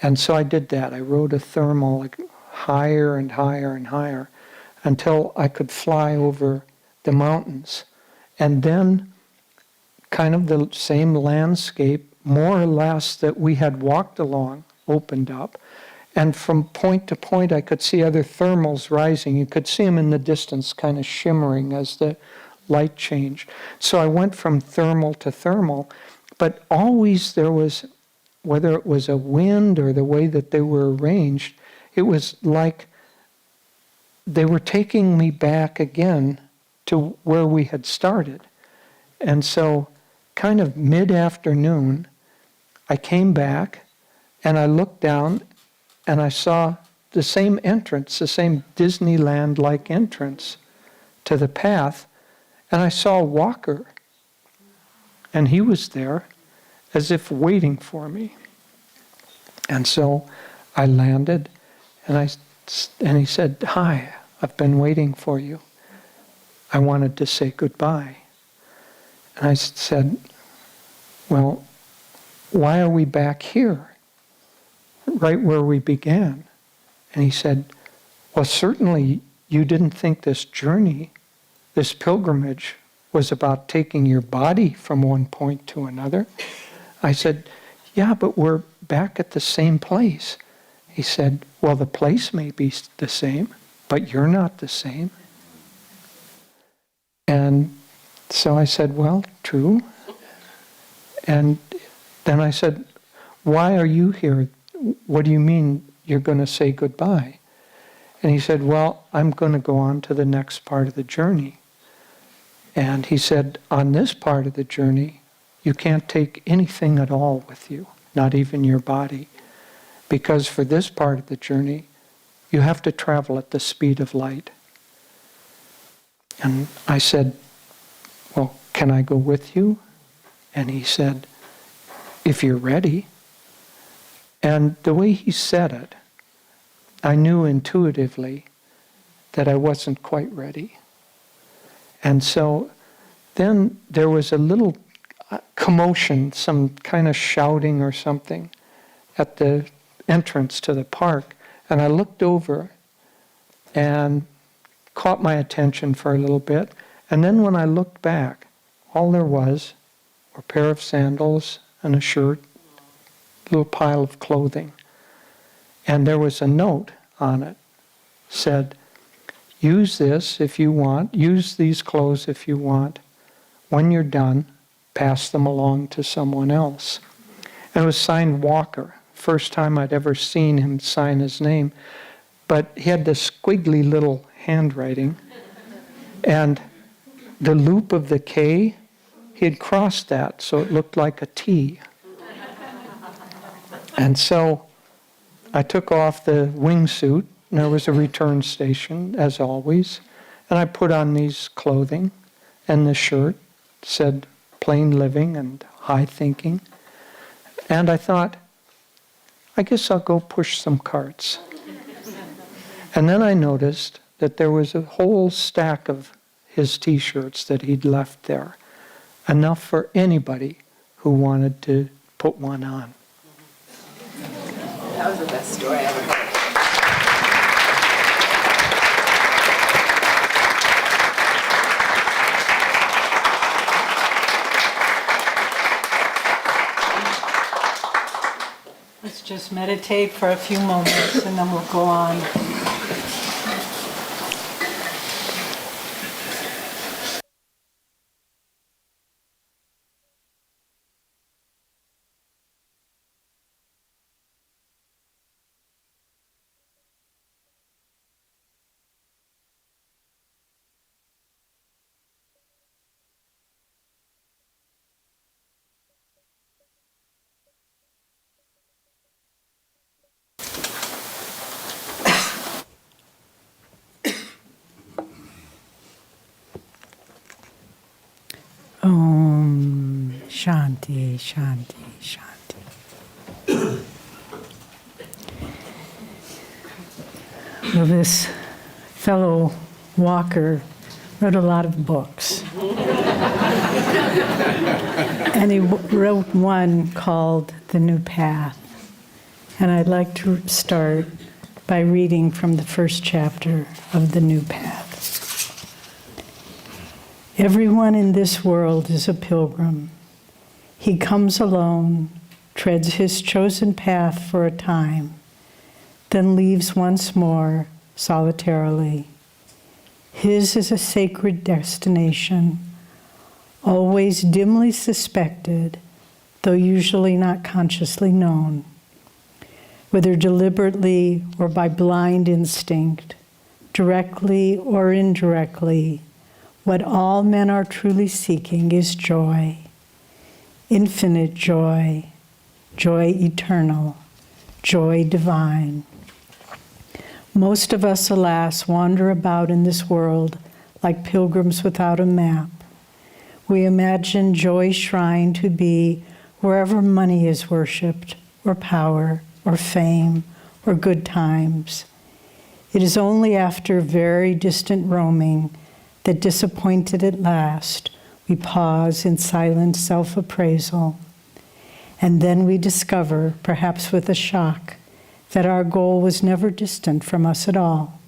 And so I did that. I rode a thermal like higher and higher and higher until I could fly over the mountains. And then kind of the same landscape, more or less, that we had walked along, opened up. And from point to point, I could see other thermals rising. You could see them in the distance, kind of shimmering as the light changed. So I went from thermal to thermal, but always there was, whether it was a wind or the way that they were arranged, it was like they were taking me back again to where we had started. And so kind of mid-afternoon, I came back and I looked down and I saw the same entrance, the same Disneyland-like entrance to the path, and I saw a walker. And he was there as if waiting for me. And so I landed, and he said, "Hi, I've been waiting for you. I wanted to say goodbye." And I said, "Well, why are we back here? Right where we began?" And he said, "Well, certainly you didn't think this journey, this pilgrimage, was about taking your body from one point to another. I said, yeah, but we're back at the same place. He said, well, the place may be the same, but you're not the same. And so I said, well, true. And then I said, why are you here? What do you mean you're going to say goodbye? And he said, well, I'm going to go on to the next part of the journey. And he said, on this part of the journey, you can't take anything at all with you, not even your body. Because for this part of the journey, you have to travel at the speed of light. And I said, well, can I go with you? And he said, if you're ready. And the way he said it, I knew intuitively that I wasn't quite ready. And so then there was a little commotion, some kind of shouting or something at the entrance to the park. And I looked over and caught my attention for a little bit. And then when I looked back, all there was were a pair of sandals and a shirt, a little pile of clothing. And there was a note on it. Said, use this if you want, use these clothes if you want. When you're done, pass them along to someone else. And it was signed Walker. First time I'd ever seen him sign his name. But he had this squiggly little handwriting. And the loop of the K, he had crossed that so it looked like a T. And so I took off the wingsuit, and there was a return station, as always. And I put on these clothing, and the shirt said plain living and high thinking. And I thought, I guess I'll go push some carts. And then I noticed that there was a whole stack of his t-shirts that he'd left there. Enough for anybody who wanted to put one on. That was the best story I ever heard. Let's just meditate for a few moments and then we'll go on. Om Shanti, Shanti, Shanti. Well, this fellow Walker wrote a lot of books. And he wrote one called The New Path. And I'd like to start by reading from the first chapter of The New Path. Everyone in this world is a pilgrim. He comes alone, treads his chosen path for a time, then leaves once more solitarily. His is a sacred destination, always dimly suspected, though usually not consciously known. Whether deliberately or by blind instinct, directly or indirectly, what all men are truly seeking is joy, infinite joy, joy eternal, joy divine. Most of us, alas, wander about in this world like pilgrims without a map. We imagine joy's shrine to be wherever money is worshipped, or power, or fame, or good times. It is only after very distant roaming that, disappointed at last, we pause in silent self-appraisal. And then we discover, perhaps with a shock, that our goal was never distant from us at all.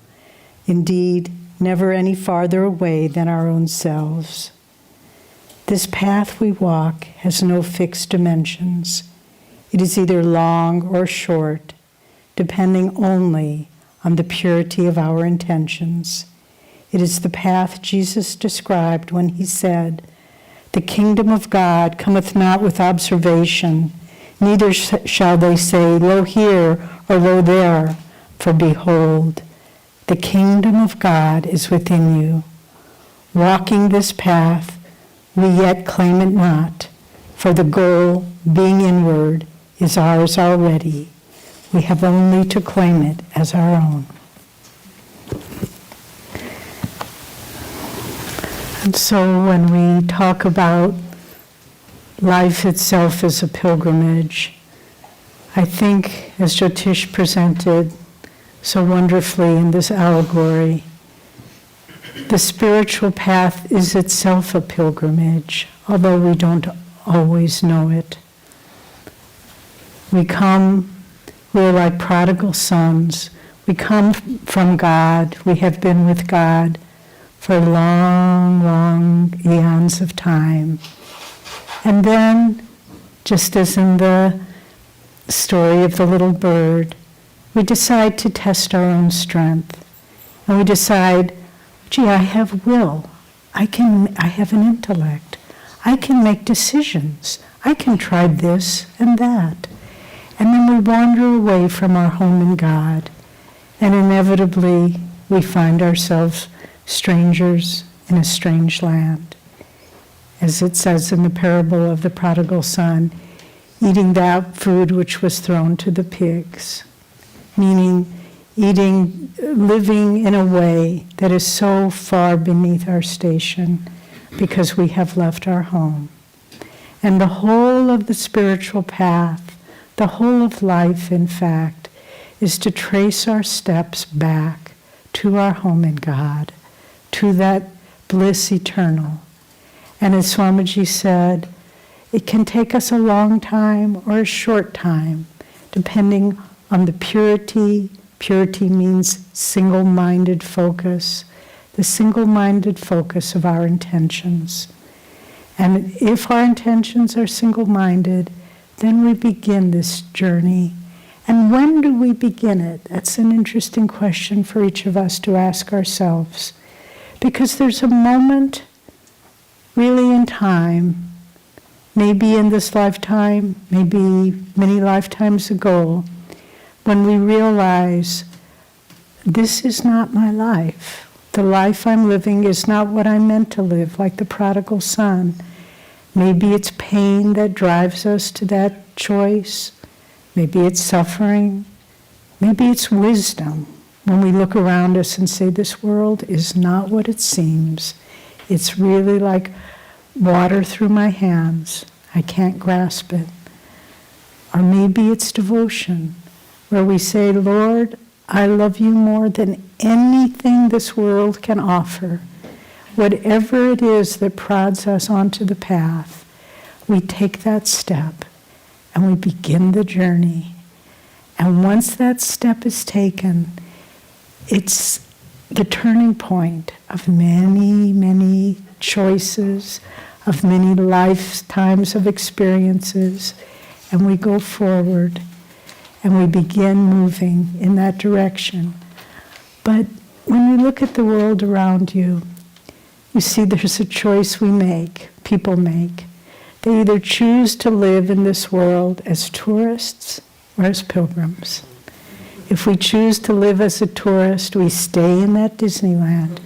Indeed, never any farther away than our own selves. This path we walk has no fixed dimensions. It is either long or short, depending only on the purity of our intentions. It is the path Jesus described when he said, "The kingdom of God cometh not with observation, neither shall they say, Lo here, or Lo there, for behold, the kingdom of God is within you." Walking this path, we yet claim it not, for the goal, being inward, is ours already. We have only to claim it as our own. And so when we talk about life itself as a pilgrimage, I think, as Jyotish presented so wonderfully in this allegory, the spiritual path is itself a pilgrimage, although we don't always know it. We're like prodigal sons. We come from God. We have been with God for long, long eons of time. And then, just as in the story of the little bird, we decide to test our own strength. And we decide, gee, I have will. I have an intellect. I can make decisions. I can try this and that. And then we wander away from our home in God. And inevitably, we find ourselves strangers in a strange land. As it says in the parable of the prodigal son, eating that food which was thrown to the pigs. Meaning, living in a way that is so far beneath our station because we have left our home. And the whole of the spiritual path, the whole of life, in fact, is to trace our steps back to our home in God, to that bliss eternal. And as Swamiji said, it can take us a long time or a short time, depending on the purity. Purity means single-minded focus, the single-minded focus of our intentions. And if our intentions are single-minded, then we begin this journey. And when do we begin it? That's an interesting question for each of us to ask ourselves. Because there's a moment, really in time, maybe in this lifetime, maybe many lifetimes ago, when we realize this is not my life. The life I'm living is not what I'm meant to live, like the prodigal son. Maybe it's pain that drives us to that choice. Maybe it's suffering. Maybe it's wisdom when we look around us and say, this world is not what it seems. It's really like water through my hands. I can't grasp it. Or maybe it's devotion, where we say, Lord, I love you more than anything this world can offer. Whatever it is that prods us onto the path, we take that step and we begin the journey. And once that step is taken, it's the turning point of many, many choices, of many lifetimes of experiences, and we go forward and we begin moving in that direction. But when you look at the world around you, you see there's a choice we make, people make. They either choose to live in this world as tourists or as pilgrims. If we choose to live as a tourist, we stay in that Disneyland.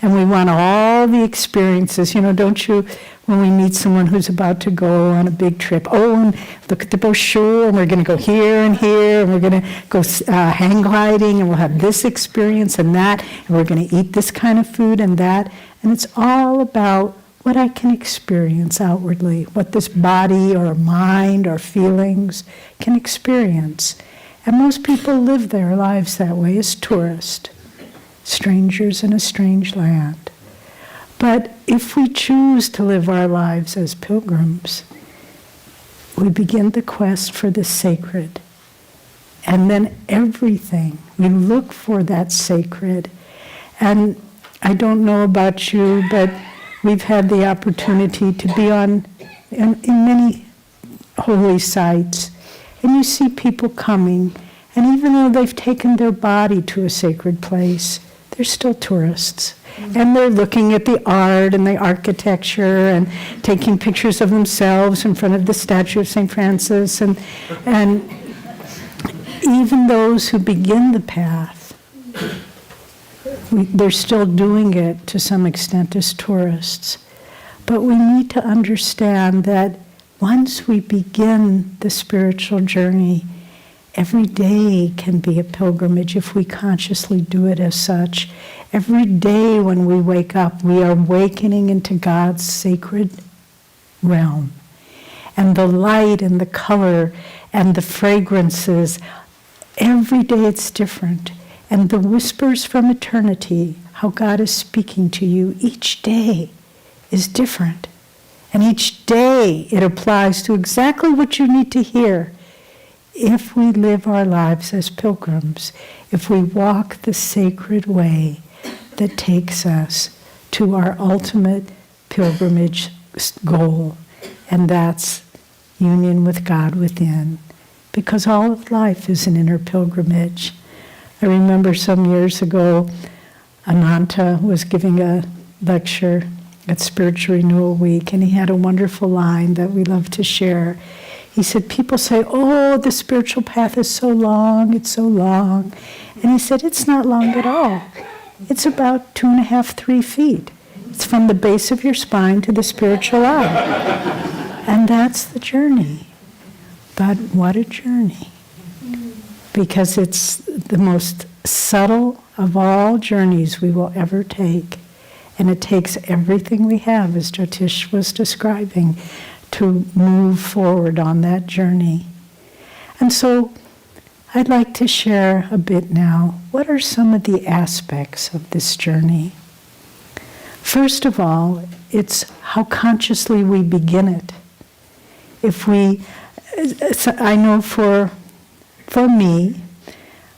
And we want all the experiences. You know, don't you, when we meet someone who's about to go on a big trip, oh, and look at the brochure, and we're going to go here, and we're going to go hang gliding, and we'll have this experience and that, and we're going to eat this kind of food and that. And it's all about what I can experience outwardly, what this body or mind or feelings can experience. And most people live their lives that way as tourists, strangers in a strange land. But if we choose to live our lives as pilgrims, we begin the quest for the sacred. And then everything, we look for that sacred. And I don't know about you, but we've had the opportunity to be in many holy sites, and you see people coming, and even though they've taken their body to a sacred place, they're still tourists. And they're looking at the art and the architecture and taking pictures of themselves in front of the statue of St. Francis. And even those who begin the path, they're still doing it to some extent as tourists. But we need to understand that once we begin the spiritual journey, every day can be a pilgrimage if we consciously do it as such. Every day when we wake up, we are awakening into God's sacred realm. And the light and the color and the fragrances, every day it's different. And the whispers from eternity, how God is speaking to you each day is different. And each day it applies to exactly what you need to hear. If we live our lives as pilgrims, if we walk the sacred way that takes us to our ultimate pilgrimage goal, and that's union with God within, because all of life is an inner pilgrimage. I remember some years ago, Ananta was giving a lecture at Spiritual Renewal Week, and he had a wonderful line that we love to share. He said, people say, oh, the spiritual path is so long, it's so long. And he said, it's not long at all. It's about 2.5, 3 feet. It's from the base of your spine to the spiritual eye. And that's the journey. But what a journey. Because it's the most subtle of all journeys we will ever take. And it takes everything we have, as Jyotish was describing, to move forward on that journey. And so I'd like to share a bit now. What are some of the aspects of this journey? First of all, it's how consciously we begin it. I know for me,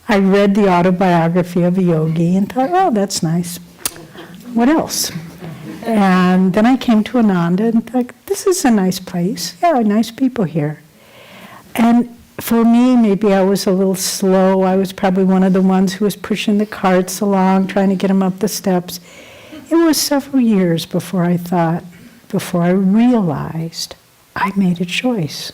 I read the autobiography of a yogi and thought, oh, that's nice. What else? And then I came to Ananda and thought, this is a nice place. Yeah, nice people here. And for me, maybe I was a little slow. I was probably one of the ones who was pushing the carts along, trying to get them up the steps. It was several years before I realized I made a choice.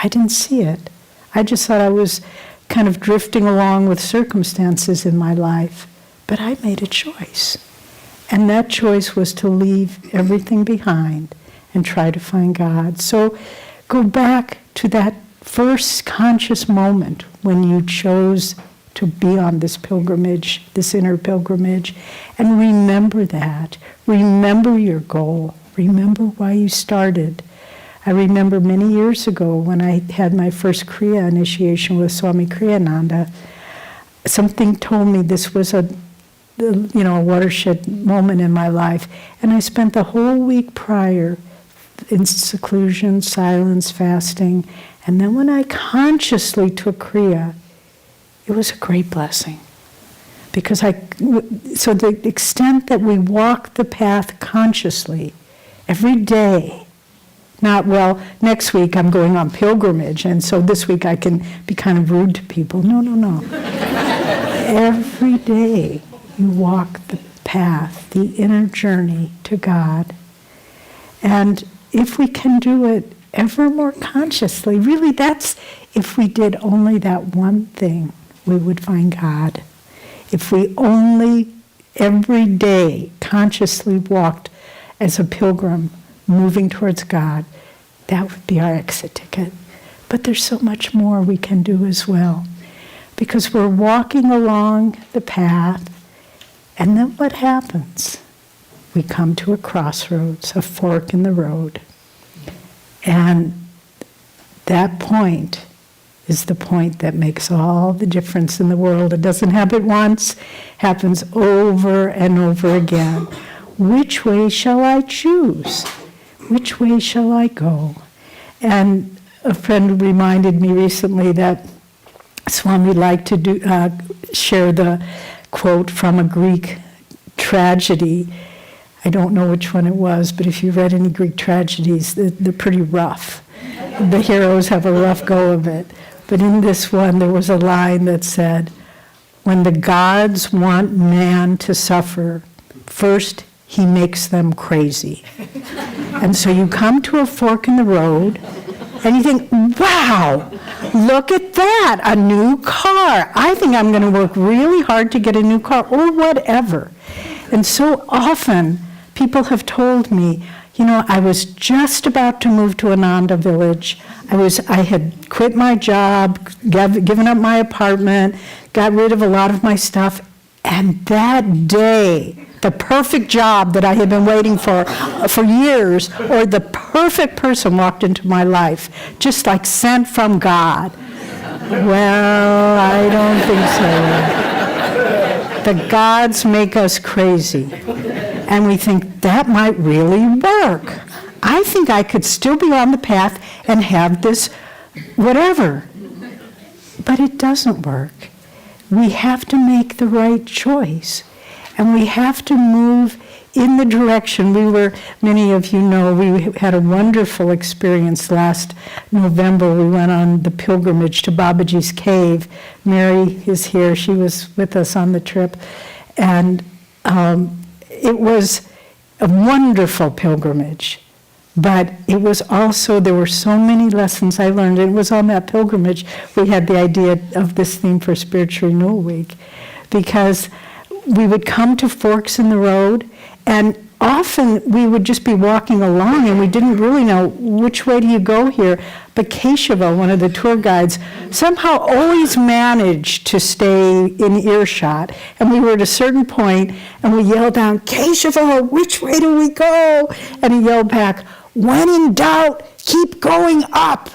I didn't see it. I just thought I was kind of drifting along with circumstances in my life. But I made a choice. And that choice was to leave everything behind and try to find God. So go back to that first conscious moment when you chose to be on this pilgrimage, this inner pilgrimage, and remember that. Remember your goal. Remember why you started. I remember many years ago when I had my first Kriya initiation with Swami Kriyananda, something told me this was a watershed moment in my life. And I spent the whole week prior in seclusion, silence, fasting. And then when I consciously took Kriya, it was a great blessing. Because so the extent that we walk the path consciously every day, not, well, next week I'm going on pilgrimage, and so this week I can be kind of rude to people. No. Every day you walk the path, the inner journey to God. And if we can do it ever more consciously, really that's, if we did only that one thing, we would find God. If we only every day consciously walked as a pilgrim moving towards God, that would be our exit ticket. But there's so much more we can do as well. Because we're walking along the path, and then what happens? We come to a crossroads, a fork in the road. And that point is the point that makes all the difference in the world. It doesn't happen once, happens over and over again. Which way shall I choose? Which way shall I go? And a friend reminded me recently that Swami liked to share the quote from a Greek tragedy. I don't know which one it was, but if you read any Greek tragedies, they're pretty rough. The heroes have a rough go of it. But in this one, there was a line that said, when the gods want man to suffer, first he makes them crazy. And so you come to a fork in the road, and you think, wow, look at that, a new car. I think I'm going to work really hard to get a new car, or whatever. And so often, people have told me, you know, I was just about to move to Ananda Village. I had quit my job, given up my apartment, got rid of a lot of my stuff, and that day, the perfect job that I had been waiting for years, or the perfect person walked into my life, just like sent from God. Well, I don't think so. The gods make us crazy. And we think, that might really work. I think I could still be on the path and have this whatever. But it doesn't work. We have to make the right choice. And we have to move in the direction. Many of you know, we had a wonderful experience last November. We went on the pilgrimage to Babaji's cave. Mary is here. She was with us on the trip. And it was a wonderful pilgrimage. But it was also, there were so many lessons I learned. It was on that pilgrimage we had the idea of this theme for Spiritual Renewal Week. Because we would come to forks in the road, and often we would just be walking along and we didn't really know which way do you go here. But Keshava, one of the tour guides, somehow always managed to stay in earshot. And we were at a certain point and we yelled down, Keshava, which way do we go? And he yelled back, when in doubt, keep going up.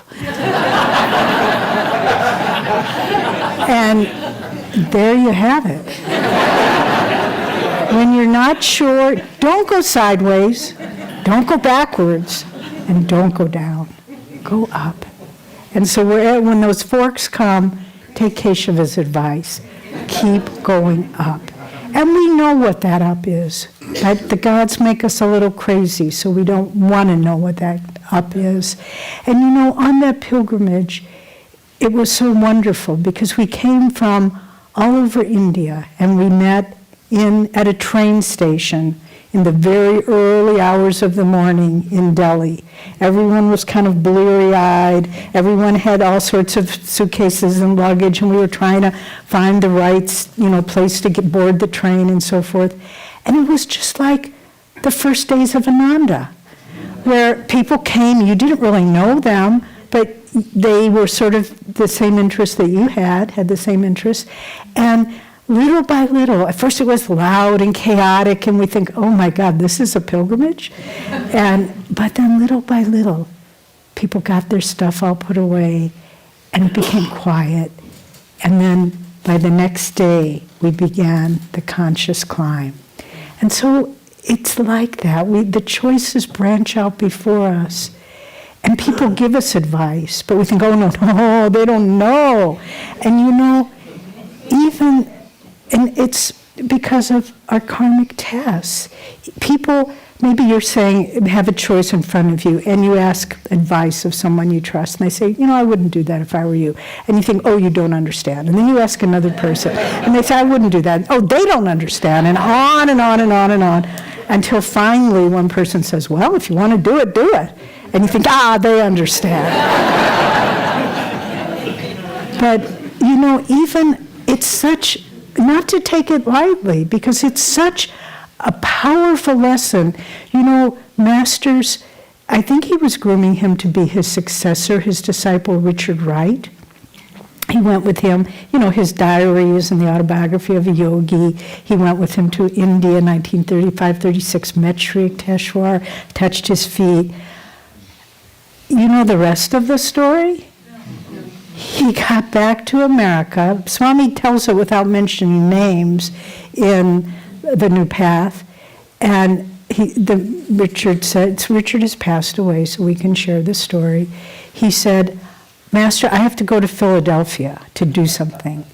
And there you have it. When you're not sure, don't go sideways, don't go backwards, and don't go down. Go up. And so when those forks come, take Keshava's advice. Keep going up. And we know what that up is. But the gods make us a little crazy, so we don't want to know what that up is. And you know, on that pilgrimage, it was so wonderful because we came from all over India, and we met at a train station in the very early hours of the morning in Delhi. Everyone was kind of bleary-eyed. Everyone had all sorts of suitcases and luggage, and we were trying to find the right, place to board the train and so forth. And it was just like the first days of Ananda, where people came, you didn't really know them, but they were sort of the same interest that you had the same interest. And little by little, at first it was loud and chaotic, and we think, oh my God, this is a pilgrimage? But then little by little, people got their stuff all put away, and it became quiet. And then by the next day, we began the conscious climb. And so it's like that. The choices branch out before us. And people give us advice, but we think, oh no, they don't know. And and it's because of our karmic tests. People, maybe you're saying, have a choice in front of you, and you ask advice of someone you trust, and they say, I wouldn't do that if I were you. And you think, oh, you don't understand. And then you ask another person, and they say, I wouldn't do that. Oh, they don't understand, and on and on and on and on, until finally one person says, well, if you want to do it, do it. And you think, they understand. But, even it's such, not to take it lightly, because it's such a powerful lesson. Masters, I think he was grooming him to be his successor, his disciple Richard Wright. He went with him, his diaries and the autobiography of a yogi. He went with him to India in 1935-36, met Sri Yukteswar, touched his feet. You know the rest of the story? He got back to America. Swami tells it without mentioning names in The New Path. And Richard said, Richard has passed away, so we can share the story. He said, Master, I have to go to Philadelphia to do something.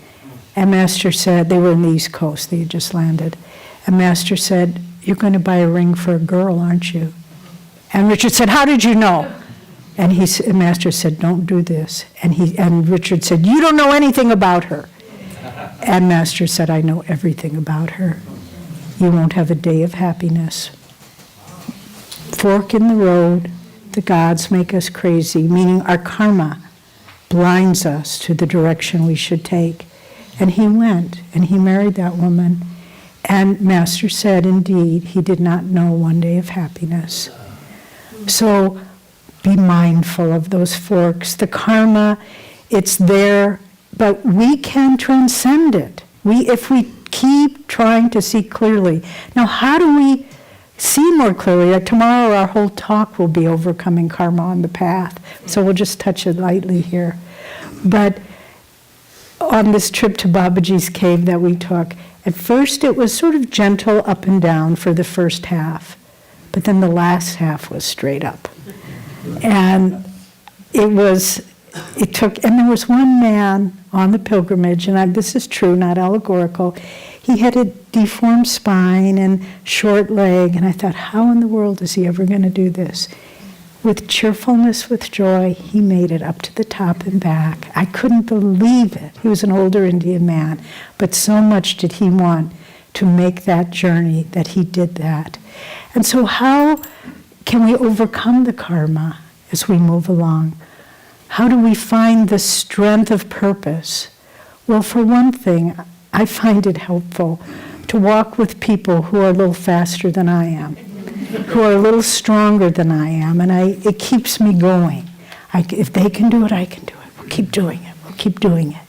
And Master said, they were in the East Coast, they had just landed. And Master said, you're going to buy a ring for a girl, aren't you? And Richard said, how did you know? And Master said, don't do this. And Richard said, you don't know anything about her. And Master said, I know everything about her. You won't have a day of happiness. Fork in the road, the gods make us crazy, meaning our karma blinds us to the direction we should take. And he went, and he married that woman. And Master said, indeed, he did not know one day of happiness. So be mindful of those forks. The karma, it's there, but we can transcend it. If we keep trying to see clearly. Now, how do we see more clearly? Like tomorrow, our whole talk will be overcoming karma on the path. So we'll just touch it lightly here. But on this trip to Babaji's cave that we took, at first it was sort of gentle up and down for the first half, but then the last half was straight up. And and there was one man on the pilgrimage, and this is true, not allegorical. He had a deformed spine and short leg, and I thought, how in the world is he ever going to do this? With cheerfulness, with joy, he made it up to the top and back. I couldn't believe it. He was an older Indian man, but so much did he want to make that journey that he did that. And so how can we overcome the karma as we move along? How do we find the strength of purpose? Well, for one thing, I find it helpful to walk with people who are a little faster than I am, who are a little stronger than I am, and it keeps me going. If they can do it, I can do it. We'll keep doing it. We'll keep doing it.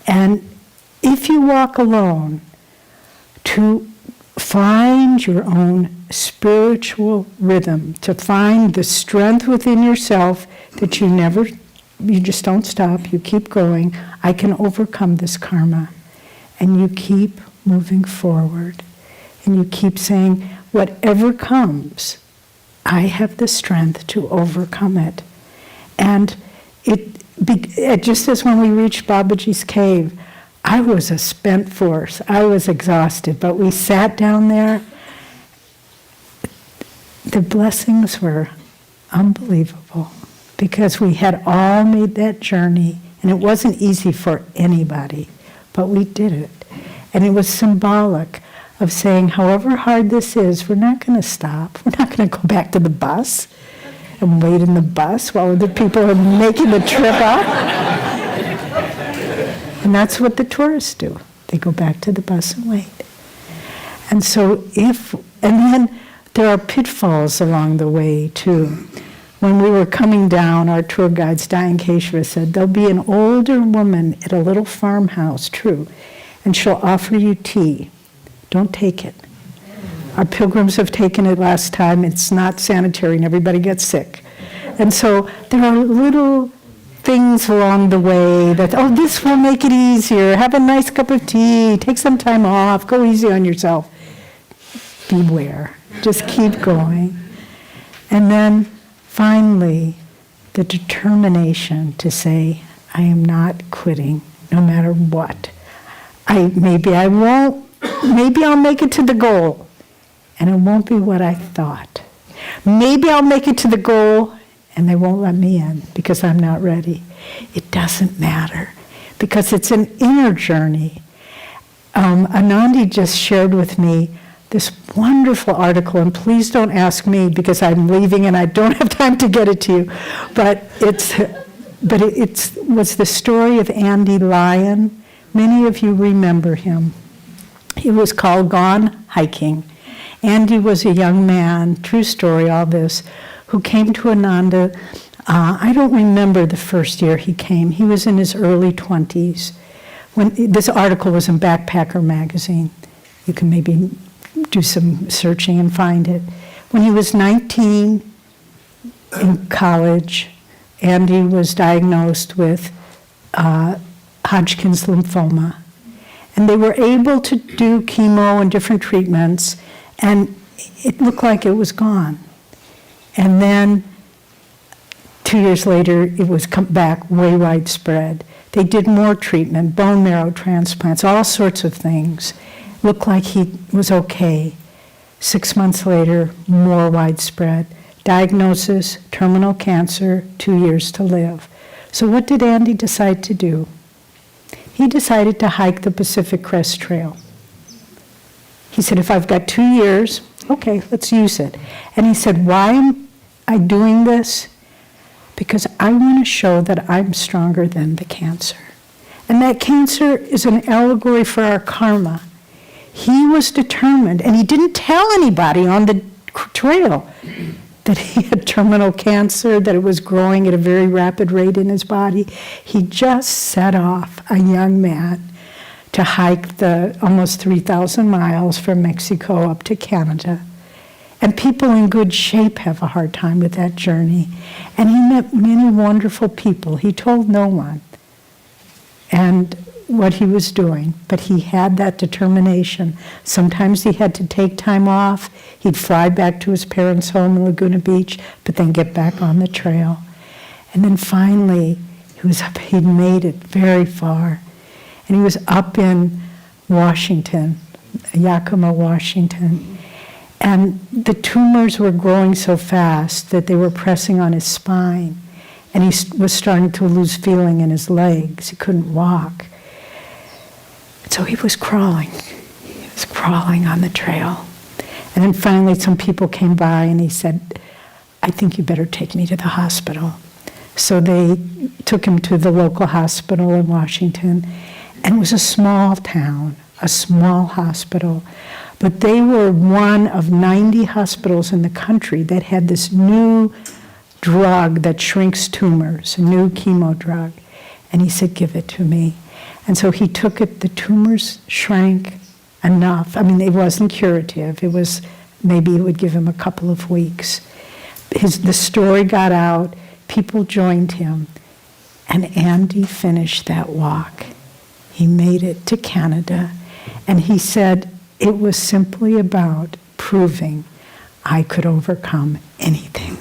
And if you walk alone, to find your own spiritual rhythm, to find the strength within yourself that you just don't stop, you keep going. I can overcome this karma. And you keep moving forward. And you keep saying, whatever comes, I have the strength to overcome it. And just as when we reached Babaji's cave, I was a spent force. I was exhausted, but we sat down there. The blessings were unbelievable because we had all made that journey, and it wasn't easy for anybody, but we did it. And it was symbolic of saying, however hard this is, we're not going to stop. We're not going to go back to the bus and wait in the bus while other people are making the trip up. And that's what the tourists do. They go back to the bus and wait. And so and then there are pitfalls along the way too. When we were coming down, our tour guides, Diane Keshava, said, there'll be an older woman at a little farmhouse, true, and she'll offer you tea. Don't take it. Our pilgrims have taken it last time. It's not sanitary and everybody gets sick. And so there are little things along the way that, this will make it easier. Have a nice cup of tea. Take some time off. Go easy on yourself. Beware. Just keep going. And then finally, the determination to say, I am not quitting no matter what. Maybe I won't. Maybe I'll make it to the goal, and it won't be what I thought. Maybe I'll make it to the goal, and they won't let me in because I'm not ready. It doesn't matter because it's an inner journey. Anandi just shared with me this wonderful article, and please don't ask me because I'm leaving and I don't have time to get it to you. But it was the story of Andy Lyon. Many of you remember him. He was called Gone Hiking. Andy was a young man, true story, all this, who came to Ananda. I don't remember the first year he came. He was in his early 20s. When this article was in Backpacker magazine. You can maybe do some searching and find it. When he was 19 in college, Andy was diagnosed with Hodgkin's lymphoma. And they were able to do chemo and different treatments, and it looked like it was gone. And then 2 years later, it was come back way widespread. They did more treatment, bone marrow transplants, all sorts of things. Looked like he was okay. 6 months later, more widespread. Diagnosis, terminal cancer, 2 years to live. So what did Andy decide to do? He decided to hike the Pacific Crest Trail. He said, if I've got 2 years, okay, let's use it. And he said, why am I doing this? Because I want to show that I'm stronger than the cancer. And that cancer is an allegory for our karma. He was determined, and he didn't tell anybody on the trail that he had terminal cancer, that it was growing at a very rapid rate in his body. He just set off, a young man, to hike the almost 3,000 miles from Mexico up to Canada. And people in good shape have a hard time with that journey. And he met many wonderful people. He told no one and what he was doing, but he had that determination. Sometimes he had to take time off. He'd fly back to his parents' home in Laguna Beach, but then get back on the trail. And then finally, he'd made it very far. And he was up in Washington, Yakima, Washington. And the tumors were growing so fast that they were pressing on his spine. And he was starting to lose feeling in his legs. He couldn't walk. So he was crawling. He was crawling on the trail. And then finally some people came by and he said, I think you better take me to the hospital. So they took him to the local hospital in Washington. And it was a small town, a small hospital. But they were one of 90 hospitals in the country that had this new drug that shrinks tumors, a new chemo drug. And he said, give it to me. And so he took it. The tumors shrank enough. I mean, it wasn't curative. It was, maybe it would give him a couple of weeks. The story got out. People joined him. And Andy finished that walk. He made it to Canada. And he said, it was simply about proving I could overcome anything.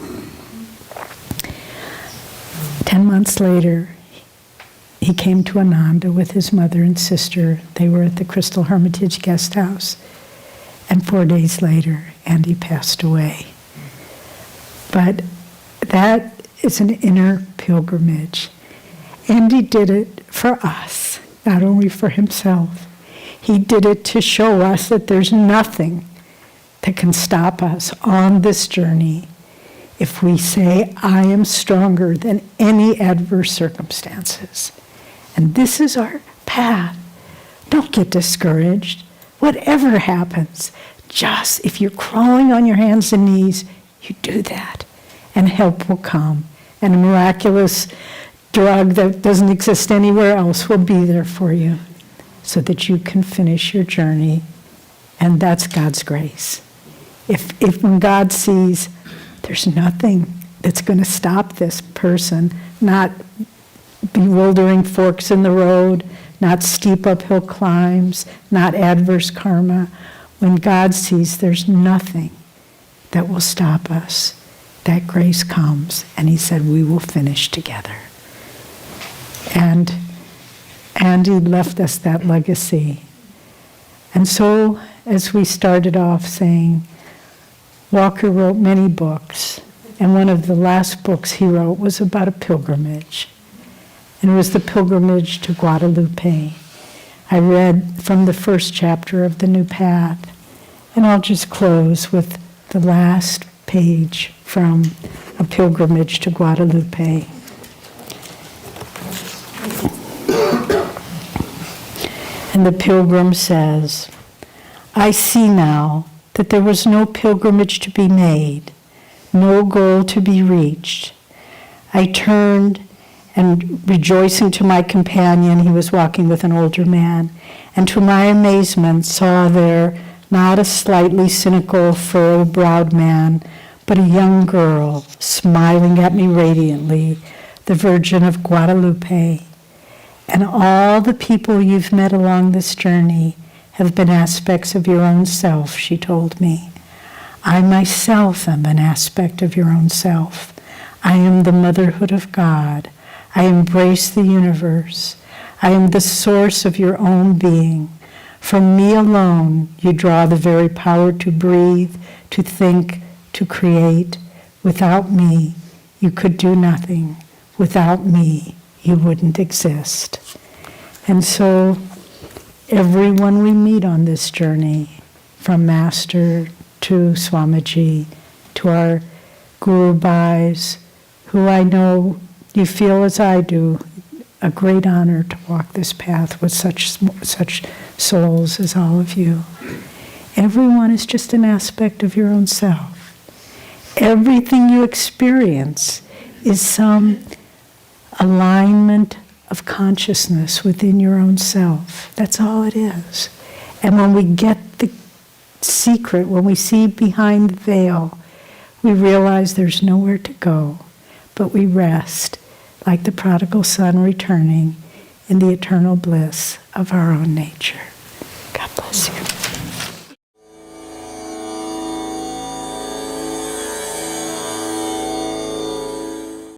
10 months later, he came to Ananda with his mother and sister. They were at the Crystal Hermitage guest house. And 4 days later, Andy passed away. But that is an inner pilgrimage. Andy did it for us, not only for himself. He did it to show us that there's nothing that can stop us on this journey if we say, I am stronger than any adverse circumstances. And this is our path. Don't get discouraged. Whatever happens, just if you're crawling on your hands and knees, you do that, and help will come. And a miraculous drug that doesn't exist anywhere else will be there for you so that you can finish your journey. And that's God's grace. If when God sees there's nothing that's going to stop this person, not bewildering forks in the road, not steep uphill climbs, not adverse karma, when God sees there's nothing that will stop us, that grace comes, and he said, we will finish together. And Andy left us that legacy. And so, as we started off saying, Walker wrote many books, and one of the last books he wrote was about a pilgrimage. And it was the pilgrimage to Guadalupe. I read from the first chapter of The New Path, and I'll just close with the last page from A Pilgrimage to Guadalupe. And the pilgrim says, I see now that there was no pilgrimage to be made, no goal to be reached. I turned and rejoicing to my companion, he was walking with an older man, and to my amazement saw there not a slightly cynical, furrowed-browed man, but a young girl smiling at me radiantly, the Virgin of Guadalupe. And all the people you've met along this journey have been aspects of your own self, she told me. I myself am an aspect of your own self. I am the motherhood of God. I embrace the universe. I am the source of your own being. From me alone, you draw the very power to breathe, to think, to create. Without me, you could do nothing. Without me, you wouldn't exist. And so, everyone we meet on this journey, from Master to Swamiji, to our Guru Bhais, who I know you feel as I do, a great honor to walk this path with such souls as all of you. Everyone is just an aspect of your own self. Everything you experience is some alignment of consciousness within your own self. That's all it is. And when we get the secret, when we see behind the veil, we realize there's nowhere to go, but we rest like the prodigal son returning in the eternal bliss of our own nature. God bless you.